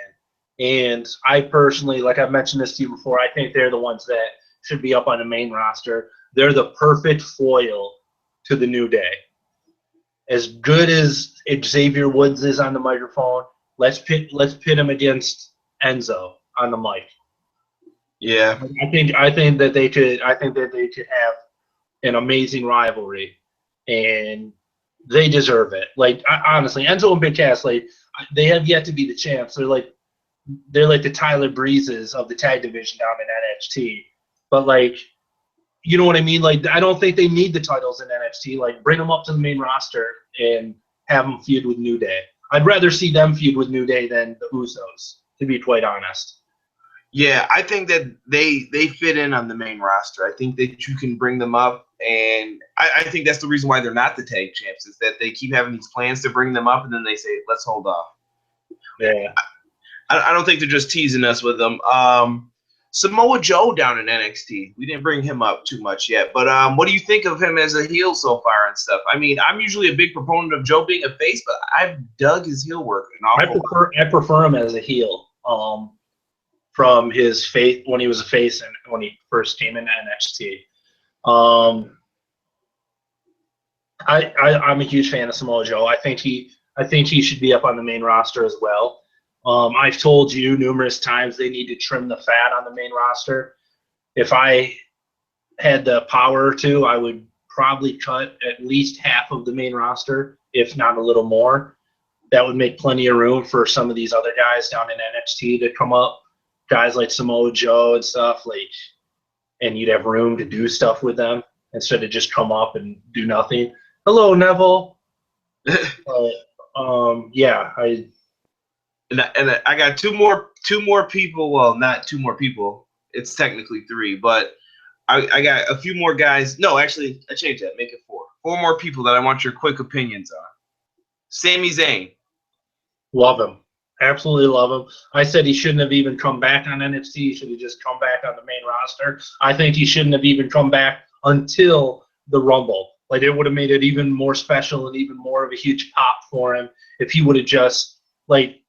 and I personally, like I've mentioned this to you before, I think they're the ones that should be up on the main roster. They're the perfect foil to the New Day. As good as Xavier Woods is on the microphone, let's pit him against Enzo on the mic. Yeah, I think that they could have an amazing rivalry, and they deserve it. Like, honestly, Enzo and Big Cass, like, they have yet to be the champs. They're like the Tyler Breezes of the tag division down in NXT. But, like, you know what I mean? Like, I don't think they need the titles in NXT. Like, bring them up to the main roster and have them feud with New Day. I'd rather see them feud with New Day than the Usos, to be quite honest. Yeah, I think that they fit in on the main roster. I think that you can bring them up, and I think that's the reason why they're not the tag champs, is that they keep having these plans to bring them up, and then they say, let's hold off. Yeah. I don't think they're just teasing us with them. Samoa Joe down in NXT. We didn't bring him up too much yet, but what do you think of him as a heel so far and stuff? I mean, I'm usually a big proponent of Joe being a face, but I've dug his heel work an awful lot. I prefer him as a heel. From his face when he was a face and when he first came into NXT. I'm a huge fan of Samoa Joe. I think he should be up on the main roster as well. I've told you numerous times they need to trim the fat on the main roster. If I had the power to, I would probably cut at least half of the main roster, if not a little more. That would make plenty of room for some of these other guys down in NXT to come up. Guys like Samoa Joe and stuff, like, and you'd have room to do stuff with them instead of just come up and do nothing. Hello, Neville. Yeah, I got two more people. Well, not two more people. It's technically three, but I got a few more guys. No, actually, I changed that. Make it four. Four more people that I want your quick opinions on. Sami Zayn. Love him. Absolutely love him. I said he shouldn't have even come back on NXT. He should have just come back on the main roster. I think he shouldn't have even come back until the Rumble. Like, it would have made it even more special and even more of a huge pop for him if he would have just, like,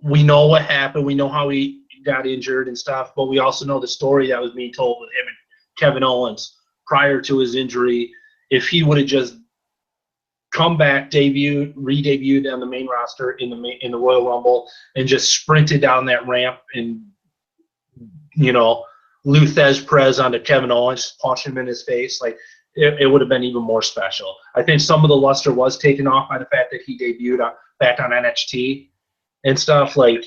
we know what happened. We know how he got injured and stuff, but we also know the story that was being told with him and Kevin Owens prior to his injury. If he would have just come back, re-debuted on the main roster in the Royal Rumble and just sprinted down that ramp and, you know, Luthez Perez onto Kevin Owens, punch him in his face, like, it would have been even more special. I think some of the luster was taken off by the fact that he debuted back on NXT and stuff. Like,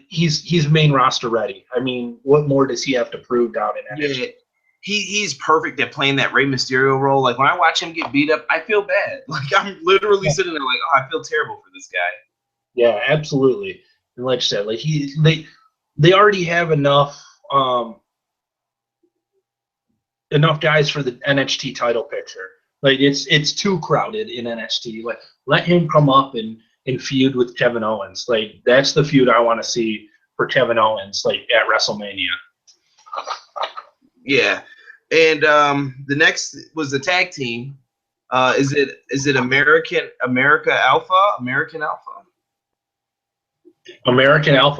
he's main roster ready. I mean, what more does he have to prove down in NXT? Yeah, he's perfect at playing that Rey Mysterio role. Like, when I watch him get beat up, I feel bad. Like, I'm literally sitting there like, oh, I feel terrible for this guy. Yeah, absolutely. And like I said, like, they already have enough guys for the NXT title picture. Like, it's too crowded in NXT. Like, let him come up and feud with Kevin Owens. Like, that's the feud I want to see for Kevin Owens, like, at WrestleMania. Yeah. And the next was the tag team. Is it American Alpha? American Alpha?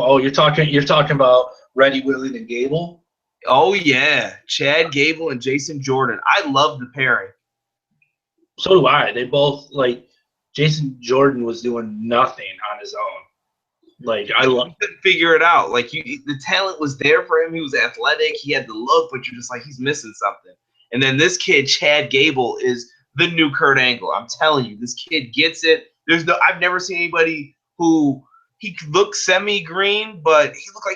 Oh, you're talking about Reddy, William, and Gable? Oh yeah, Chad Gable and Jason Jordan. I love the pairing. So do I. They both, like, Jason Jordan was doing nothing on his own. Like, I love. Couldn't figure it out. Like, the talent was there for him. He was athletic. He had the look, but you're just like, he's missing something. And then this kid, Chad Gable, is the new Kurt Angle. I'm telling you, this kid gets it. I've never seen anybody who he looked semi-green, but he looked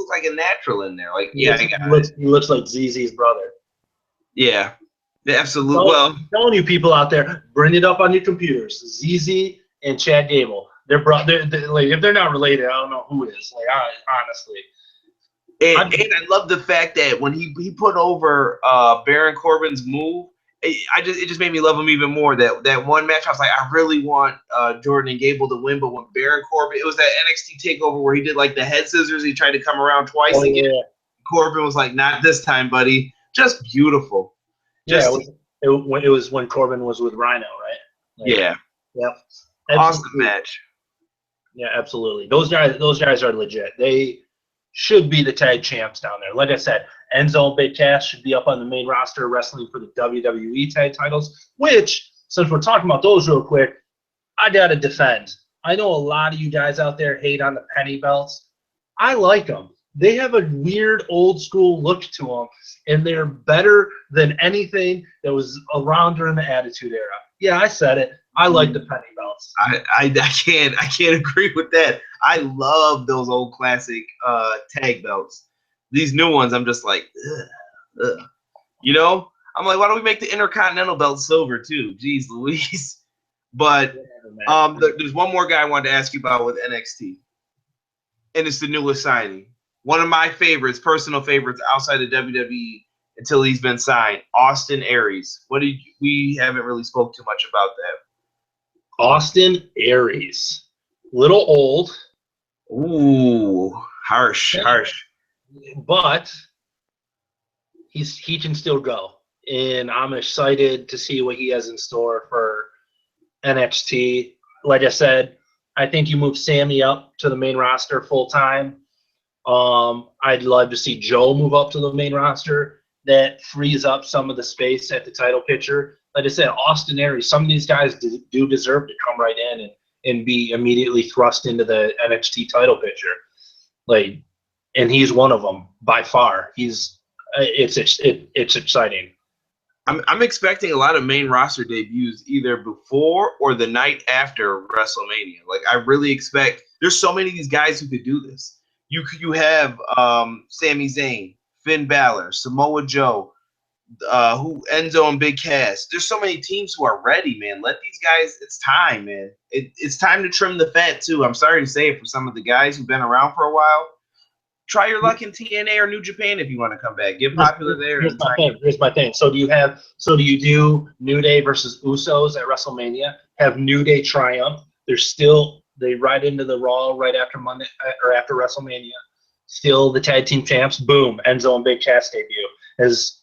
like a natural in there. Like, yeah, he looks like ZZ's brother. Yeah, absolutely. I'm telling you, people out there, bring it up on your computers. ZZ and Chad Gable. They're like, if they're not related, I don't know who is. Like, honestly. And I love the fact that when he put over Baron Corbin's move, it just made me love him even more. That one match, I was like, I really want Jordan and Gable to win, but when Baron Corbin, it was that NXT takeover where he did like the head scissors. He tried to come around twice again. Yeah. Corbin was like, not this time, buddy. Just beautiful. It was when Corbin was with Rhino, right? Like, yeah. Yep. Awesome match. Yeah, absolutely. Those guys are legit. They should be the tag champs down there. Like I said, Enzo and Big Cass should be up on the main roster wrestling for the WWE tag titles, which, since we're talking about those real quick, I got to defend. I know a lot of you guys out there hate on the penny belts. I like them. They have a weird old school look to them, and they're better than anything that was around during the Attitude Era. Yeah, I said it. I like the penny belts. I can't agree with that. I love those old classic tag belts. These new ones, I'm just like, ugh. You know, I'm like, why don't we make the Intercontinental belt silver too? Jeez Louise. But there's one more guy I wanted to ask you about with NXT, and it's the newest signing. One of my favorites, personal favorites outside of WWE until he's been signed, Austin Aries. We haven't really spoke too much about that. Austin Aries. Little old. Ooh, harsh. But he can still go. And I'm excited to see what he has in store for NXT. Like I said, I think you move Sammy up to the main roster full time. I'd love to see Joe move up to the main roster. That frees up some of the space at the title picture. Like I said, Austin Aries, some of these guys do deserve to come right in and be immediately thrust into the NXT title picture. Like, and he's one of them by far. It's exciting. I'm expecting a lot of main roster debuts either before or the night after WrestleMania. Like, I really expect there's so many of these guys who could do this. You have Sami Zayn, Finn Balor, Samoa Joe, Enzo and Big Cass. There's so many teams who are ready, man. Let these guys. It's time, man. It's time to trim the fat too. I'm sorry to say it for some of the guys who've been around for a while. Try your luck in TNA or New Japan if you want to come back. Get popular there. Here's my thing. So do you do New Day versus Usos at WrestleMania? Have New Day triumph? They ride into the Raw right after Monday or after WrestleMania. Still the tag team champs. Boom. Enzo and Big Cass debut as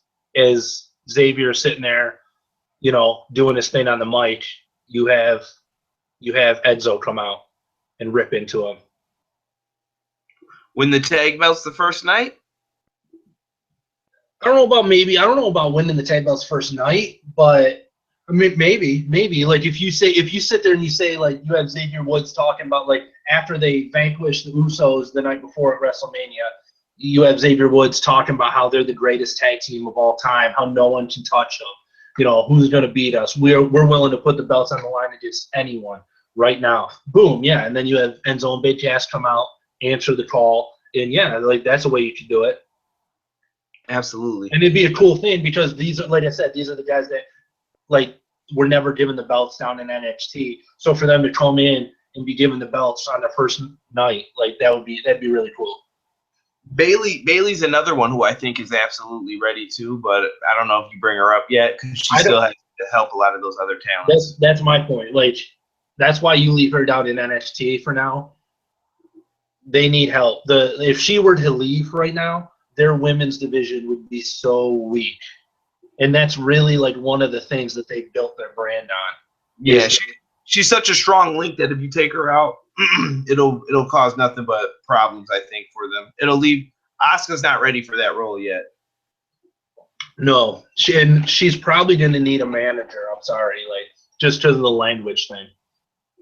Xavier sitting there, doing his thing on the mic, you have Enzo come out and rip into him. When the tag belts the first night? I don't know about winning the tag belts first night, but I mean, maybe. Like if you sit there and you say like you have Xavier Woods talking about like after they vanquished the Usos the night before at WrestleMania, you have Xavier Woods talking about how they're the greatest tag team of all time, how no one can touch them. Who's going to beat us? We're willing to put the belts on the line against anyone right now. Boom, yeah. And then you have Enzo and Big Cass come out, answer the call, and yeah, like that's a way you could do it. Absolutely. And it'd be a cool thing because these are, like I said, these are the guys that like were never given the belts down in NXT. So for them to come in and be given the belts on their first night, like that'd be really cool. Bailey's another one who I think is absolutely ready too, but I don't know if you bring her up yet because she still has to help a lot of those other talents. That's my point. Like that's why you leave her down in NXT for now. They need help. If she were to leave right now, their women's division would be so weak. And that's really like one of the things that they built their brand on. Yeah, she's such a strong link that if you take her out, it'll cause nothing but problems, I think, for them. It'll leave Asuka's not ready for that role yet. No, she's probably going to need a manager. I'm sorry, like just because of the language thing.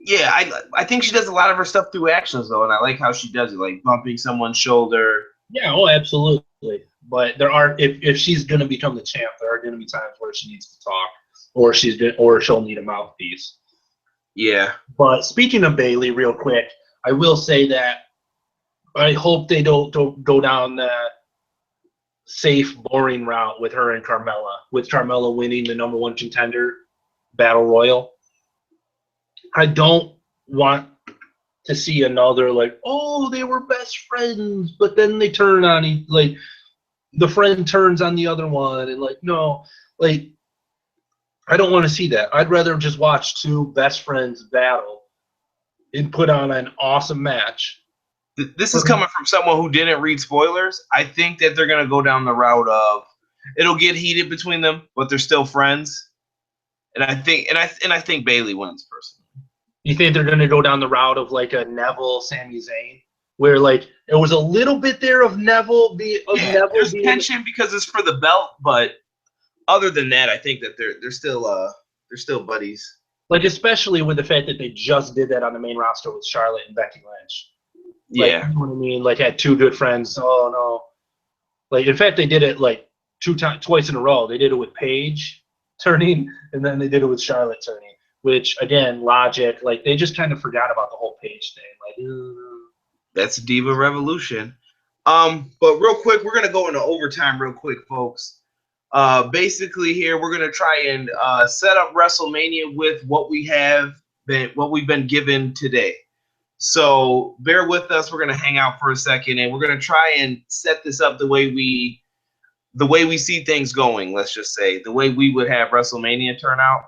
Yeah, I think she does a lot of her stuff through actions though, and I like how she does it, like bumping someone's shoulder. Yeah, absolutely. But there are if she's going to become the champ, there are going to be times where she needs to talk, or she'll need a mouthpiece. Yeah. But speaking of Bayley, real quick, I will say that I hope they don't go down the safe, boring route with her and Carmella, with Carmella winning the number one contender battle royal. I don't want to see another like, oh, they were best friends, but then they turn on like the friend turns on the other one, and like no, like I don't want to see that. I'd rather just watch two best friends battle and put on an awesome match. This is coming from someone who didn't read spoilers. I think that they're gonna go down the route of it'll get heated between them, but they're still friends. And I think Bayley wins personally. You think they're gonna go down the route of like a Neville Sami Zayn, where like it was a little bit there of Neville there's tension because it's for the belt, but other than that, I think that they're still buddies. Like especially with the fact that they just did that on the main roster with Charlotte and Becky Lynch. Like, yeah, you know what I mean? Like had two good friends. Oh no! Like in fact, they did it like twice in a row. They did it with Paige turning, and then they did it with Charlotte turning. Which again, logic. Like they just kind of forgot about the whole Paige thing. Like that's Diva Revolution. But real quick, we're gonna go into overtime real quick, folks. Basically, here we're gonna try and set up WrestleMania with what we've been given today. So bear with us. We're gonna hang out for a second, and we're gonna try and set this up the way we see things going. Let's just say the way we would have WrestleMania turn out.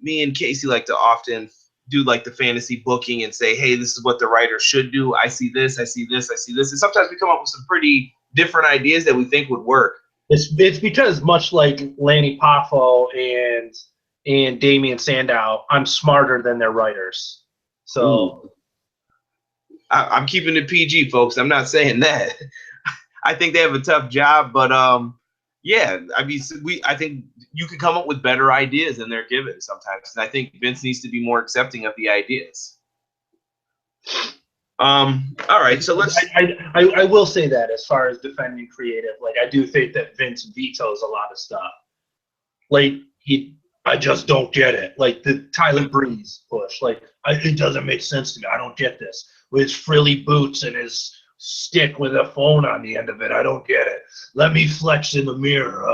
Me and Casey like to often do like the fantasy booking and say, hey, this is what the writer should do. I see this, I see this, I see this, and sometimes we come up with some pretty different ideas that we think would work. It's because much like Lanny Poffo and Damian Sandow, I'm smarter than their writers. So I'm keeping it PG, folks. I'm not saying that. I think they have a tough job, but yeah, I mean, I think you can come up with better ideas than they're given sometimes. And I think Vince needs to be more accepting of the ideas. All right, so let's. I will say that as far as defending creative, like I do think that Vince vetoes a lot of stuff. Like I just don't get it. Like the Tyler Breeze push, like it doesn't make sense to me. I don't get this with his frilly boots and his stick with a phone on the end of it. I don't get it. Let me flex in the mirror.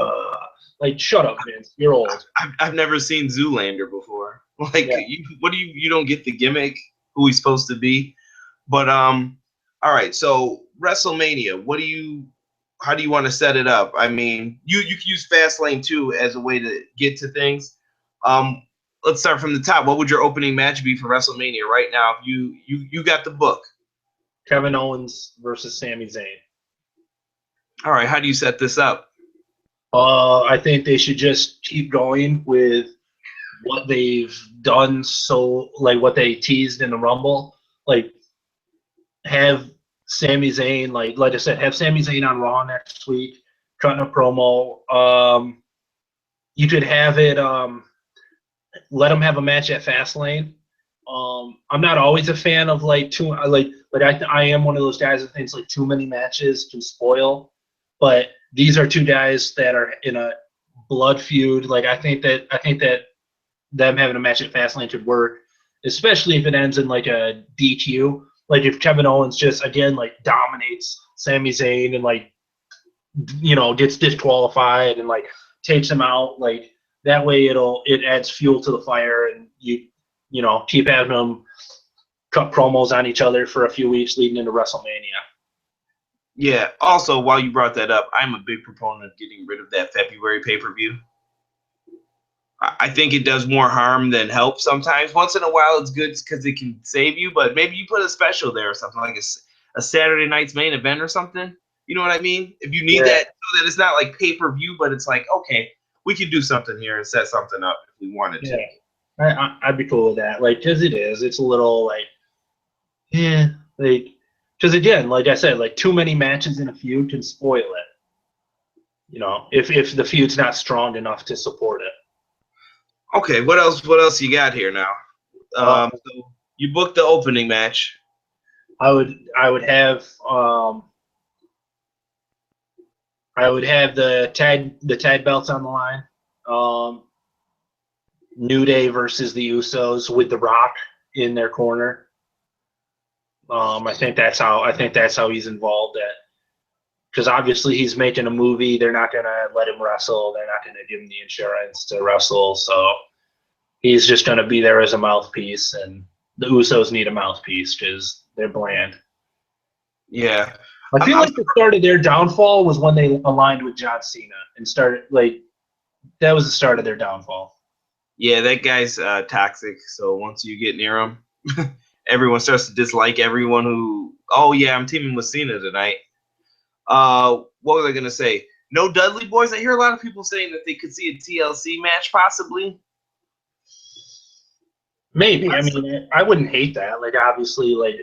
Like shut up, Vince. You're old. I've never seen Zoolander before. Like you don't get the gimmick who he's supposed to be. But all right, so WrestleMania, how do you want to set it up? I mean, you can use Fastlane too as a way to get to things. Let's start from the top. What would your opening match be for WrestleMania right now? If you got the book. Kevin Owens versus Sami Zayn. All right, how do you set this up? I think they should just keep going with what they've done. So, like what they teased in the Rumble, like have Sami Zayn, like I said, have Sami Zayn on Raw next week, cutting a promo. You could have it. Let him have a match at Fastlane. I'm not always a fan of like I am one of those guys that thinks like too many matches can spoil, but these are two guys that are in a blood feud. Like I think that them having a match at Fastlane could work, especially if it ends in like a DQ. Like if Kevin Owens just again like dominates Sami Zayn and like gets disqualified and like takes him out, like that way it adds fuel to the fire, and you keep having them cut promos on each other for a few weeks leading into WrestleMania. Yeah. Also, while you brought that up, I'm a big proponent of getting rid of that February pay-per-view. I think it does more harm than help sometimes. Once in a while, it's good because it can save you, but maybe you put a special there or something like a Saturday night's main event or something. You know what I mean? If you need that, so that it's not like pay-per-view, but it's like, okay, we could do something here and set something up if we wanted to. I'd be cool with that. Like, because it's a little like, yeah, like, because again, like I said, like too many matches in a feud can spoil it. If the feud's not strong enough to support it. Okay, what else? What else you got here now? So you booked the opening match. I would have the tag belts on the line. New Day versus the Usos with The Rock in their corner. I think that's how he's involved at, because obviously he's making a movie. They're not gonna let him wrestle. They're not gonna give him the insurance to wrestle. So he's just gonna be there as a mouthpiece, and the Usos need a mouthpiece because they're bland. Yeah. I feel like the start of their downfall was when they aligned with John Cena and started that was the start of their downfall. Yeah, that guy's toxic. So once you get near him, everyone starts to dislike everyone who. Oh yeah, I'm teaming with Cena tonight. What was I gonna say? No Dudley Boys. I hear a lot of people saying that they could see a TLC match possibly. Maybe. I mean, I wouldn't hate that. Like, obviously, like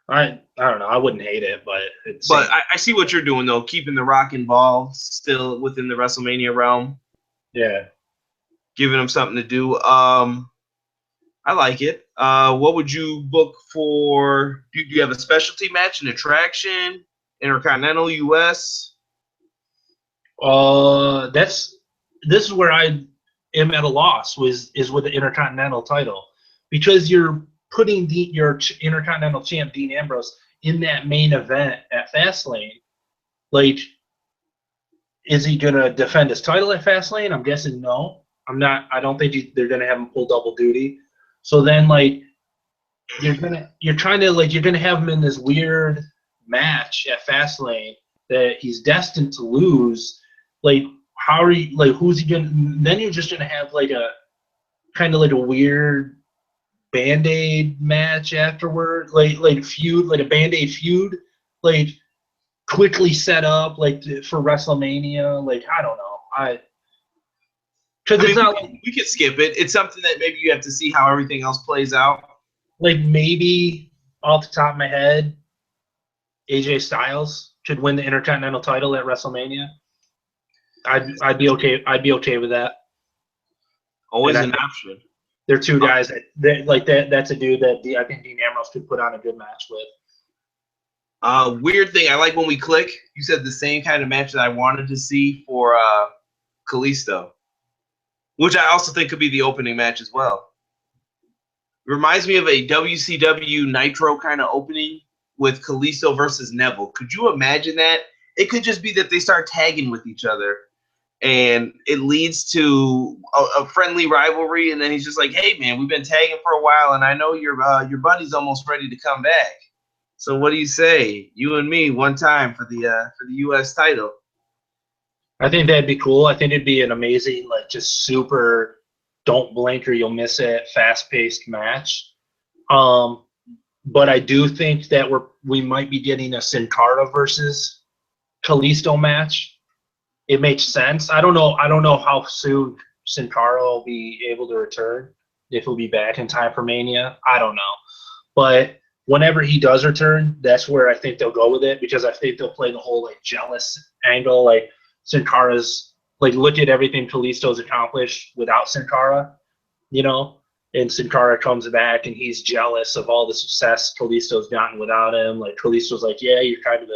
I don't know. I wouldn't hate it, but it's. But I see what you're doing though, keeping The Rock involved, still within the WrestleMania realm. Yeah. Giving him something to do. I like it. What would you book for? Do you have a specialty match, an attraction, Intercontinental US? This is where I am at a loss. Is with the Intercontinental title, because you're putting your Intercontinental champ Dean Ambrose in that main event at Fastlane. Like, is he gonna defend his title at Fastlane? I'm guessing no. I don't think they're gonna have him pull double duty. So then, like, you're gonna have him in this weird match at Fastlane that he's destined to lose. Like, how are you? Like, who's he gonna? Then you're just gonna have like a kind of like a weird Band-Aid match afterward, like feud, like a Band-Aid feud, like quickly set up like for WrestleMania. Like, I don't know, because it's not we could skip it. It's something that maybe you have to see how everything else plays out. Like, maybe off the top of my head, AJ Styles should win the Intercontinental title at WrestleMania. I'd be okay. I'd be okay with that. Always an option. They're two guys that that's a dude that I think Dean Ambrose could put on a good match with. Weird thing. I like when we click. You said the same kind of match that I wanted to see for Kalisto, which I also think could be the opening match as well. Reminds me of a WCW Nitro kind of opening with Kalisto versus Neville. Could you imagine that? It could just be that they start tagging with each other, and it leads to a friendly rivalry. And then he's just like, "Hey, man, we've been tagging for a while, and I know your buddy's almost ready to come back. So what do you say, you and me, one time for the U.S. title?" I think that'd be cool. I think it'd be an amazing, like, just super don't blink or you'll miss it, fast-paced match. But I do think that we might be getting a Sin Cara versus Kalisto match. it makes sense. I don't know. I don't know how soon Sin Cara will be able to return. If he'll be back in time for Mania, I don't know. But whenever he does return, that's where I think they'll go with it, because I think they'll play the whole like jealous angle. Like Sin Cara's like, look at everything Kalisto's accomplished without Sin Cara, you know. And Sin Cara comes back and he's jealous of all the success Kalisto's gotten without him. Like Kalisto's like, yeah, you're kind of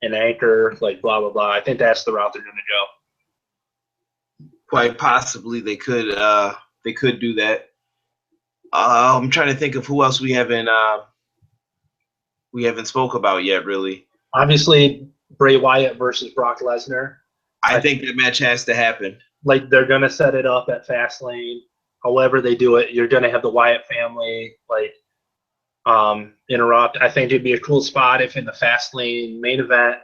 an anchor, like blah blah blah. I think that's the route they're gonna go. Quite possibly they could do that. I'm trying to think of who else we haven't spoke about yet, really. Obviously, Bray Wyatt versus Brock Lesnar. I think that match has to happen. Like they're gonna set it up at Fastlane. However they do it, you're gonna have the Wyatt family like interrupt. I think it'd be a cool spot if in the Fastlane main event,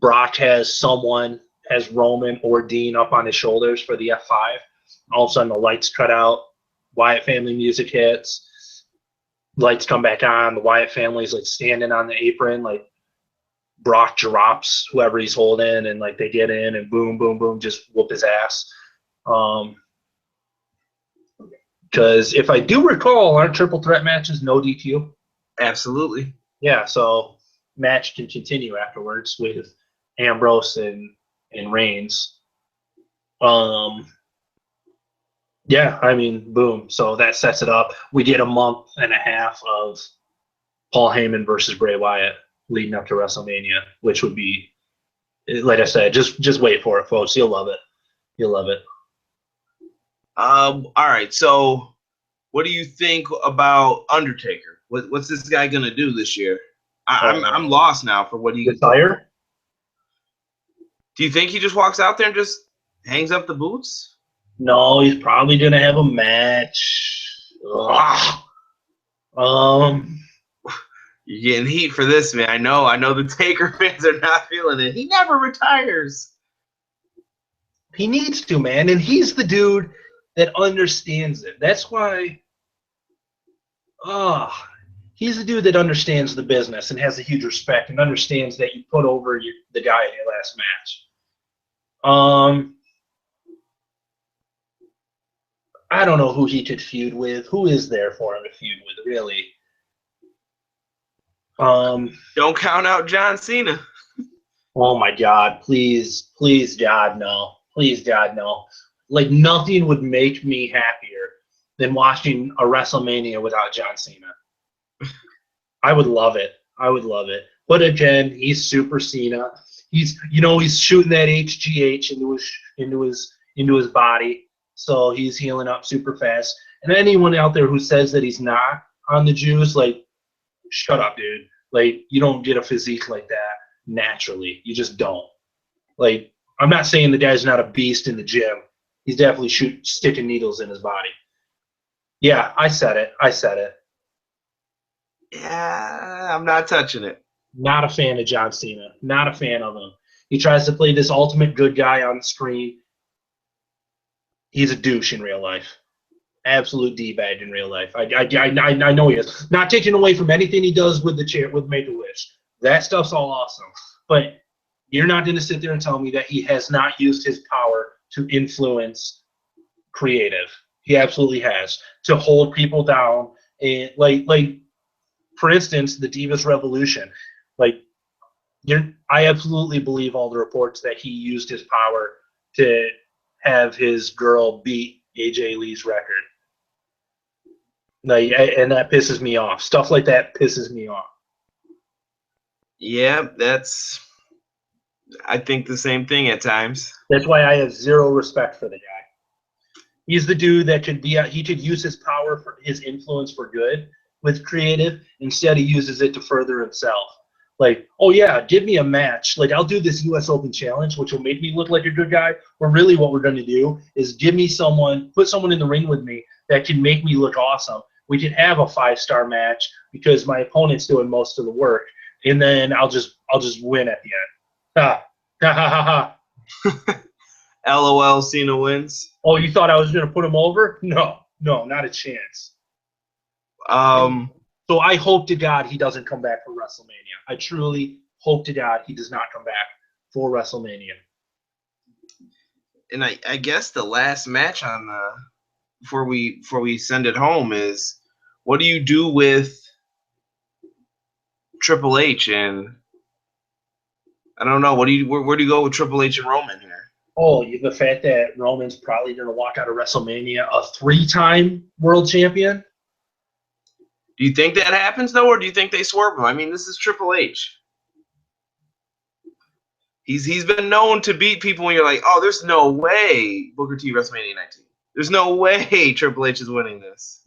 Brock has Roman or Dean up on his shoulders for the F5. All of a sudden the lights cut out, Wyatt family music hits, lights come back on, the Wyatt family's like standing on the apron, like Brock drops whoever he's holding, and like they get in and boom, boom, boom, just whoop his ass. Because if I do recall, aren't triple threat matches no DQ? Absolutely. Yeah, so match can continue afterwards with Ambrose and Reigns. Yeah, I mean, boom. So that sets it up. We get a month and a half of Paul Heyman versus Bray Wyatt leading up to WrestleMania, which would be, like I said, just wait for it, folks. You'll love it. You'll love it. All right. So, what do you think about Undertaker? What's this guy gonna do this year? I'm lost now for what he retire. Do you think he just walks out there and just hangs up the boots? No, he's probably gonna have a match. You're getting heat for this, man. I know the Taker fans are not feeling it. He never retires. He needs to, man, and he's the dude that understands it. That's why. He's the dude that understands the business and has a huge respect and understands that you put over the guy in your last match. I don't know who he could feud with. Who is there for him to feud with, really? Don't count out John Cena. Oh my God! Please, God, no! Please, God, no! Like nothing would make me happier than watching a WrestleMania without John Cena. I would love it. But again, he's Super Cena. He's shooting that HGH into his body, so he's healing up super fast. And anyone out there who says that he's not on the juice, like, shut up, dude. Like, you don't get a physique like that naturally. You just don't. Like, I'm not saying the guy's not a beast in the gym. He's definitely sticking needles in his body. Yeah, I said it. Yeah, I'm not touching it. Not a fan of John Cena. Not a fan of him. He tries to play this ultimate good guy on the screen. He's a douche in real life. Absolute D-bag in real life. I know he is. Not taking away from anything he does with the chair, with Make-A-Wish. That stuff's all awesome. But you're not going to sit there and tell me that he has not used his power to influence creative. He absolutely has. To hold people down. And like for instance, the Divas Revolution. Like, I absolutely believe all the reports that he used his power to have his girl beat AJ Lee's record. Like, and that pisses me off. Stuff like that pisses me off. Yeah, I think the same thing at times. That's why I have zero respect for the guy. He's the dude that he could use his power for his influence for good with creative. Instead, he uses it to further himself. Like, oh yeah, give me a match. Like, I'll do this U.S. Open challenge, which will make me look like a good guy. But really what we're going to do is put someone in the ring with me that can make me look awesome. We can have a 5-star match because my opponent's doing most of the work. And then I'll just win at the end. Ha ha ha. LOL, Cena wins. Oh, you thought I was going to put him over? No, not a chance. So I hope to God he doesn't come back for WrestleMania. I truly hope to God he does not come back for WrestleMania. and I guess the last match on the before we send it home is, what do you do with Triple H? And I don't know, where do you go with Triple H and Roman here? Oh, the fact that Roman's probably going to walk out of WrestleMania a 3-time world champion. Do you think that happens though, or do you think they swerve him? I mean, this is Triple H. He's been known to beat people when you're like, oh, there's no way Booker T WrestleMania 19. There's no way Triple H is winning this.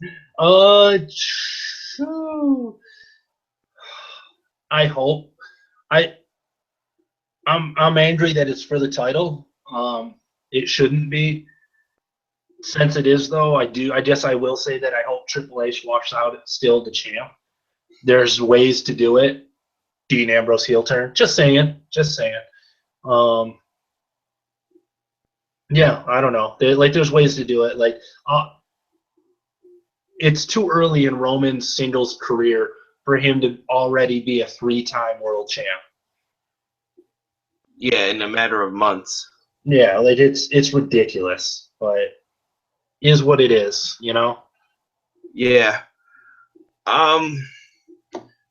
True. I hope. I'm angry that it's for the title. It shouldn't be. Since it is, though, I guess I will say that I hope Triple H walks out still the champ. There's ways to do it. Dean Ambrose heel turn. Just saying. Yeah, I don't know. There's ways to do it. It's too early in Roman's singles career for him to already be a 3-time world champ. Yeah, in a matter of months. Yeah, it's ridiculous, but is what it is, you know? Yeah.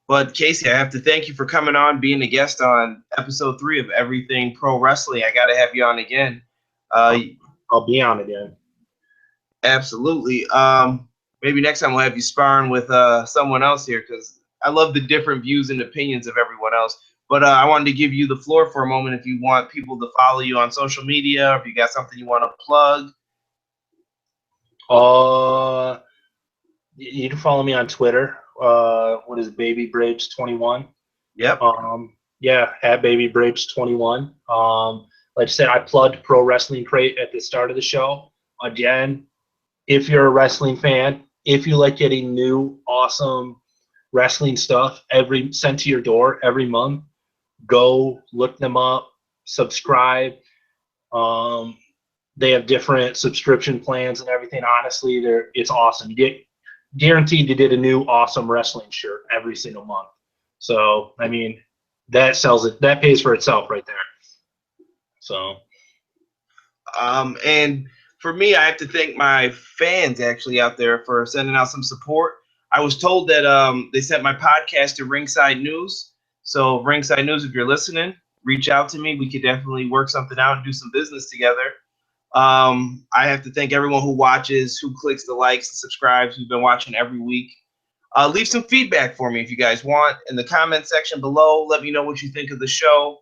But Casey, I have to thank you for coming on, being a guest on episode 3 of Everything Pro Wrestling. I got to have you on again. I'll be on again. Absolutely. Maybe next time we'll have you sparring with someone else here, because I love the different views and opinions of everyone else. But I wanted to give you the floor for a moment if you want people to follow you on social media, or if you got something you want to plug. You can follow me on Twitter. What is Baby Briggs 21? Yep. Yeah, at Baby Briggs 21. Like I said, I plugged Pro Wrestling Crate at the start of the show. Again, if you're a wrestling fan, if you like getting new, awesome wrestling stuff sent to your door every month, go look them up, subscribe. They have different subscription plans and everything. Honestly, it's awesome. You get guaranteed to get a new awesome wrestling shirt every single month. So, I mean, that sells it. That pays for itself right there. So, and for me, I have to thank my fans actually out there for sending out some support. I was told that they sent my podcast to Ringside News. So Ringside News, if you're listening, reach out to me. We could definitely work something out and do some business together. I have to thank everyone who watches, who clicks the likes and subscribes, who's been watching every week. Leave some feedback for me if you guys want in the comment section below. Let me know what you think of the show.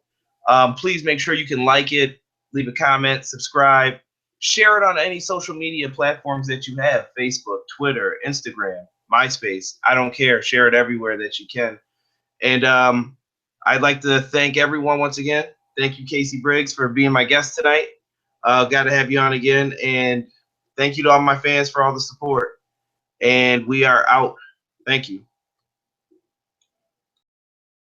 Please make sure you can like it, leave a comment, subscribe, share it on any social media platforms that you have: Facebook, Twitter, Instagram, MySpace. I don't care. Share it everywhere that you can. And I'd like to thank everyone once again. Thank you, Casey Briggs, for being my guest tonight. Got to have you on again. And thank you to all my fans for all the support. And we are out. Thank you.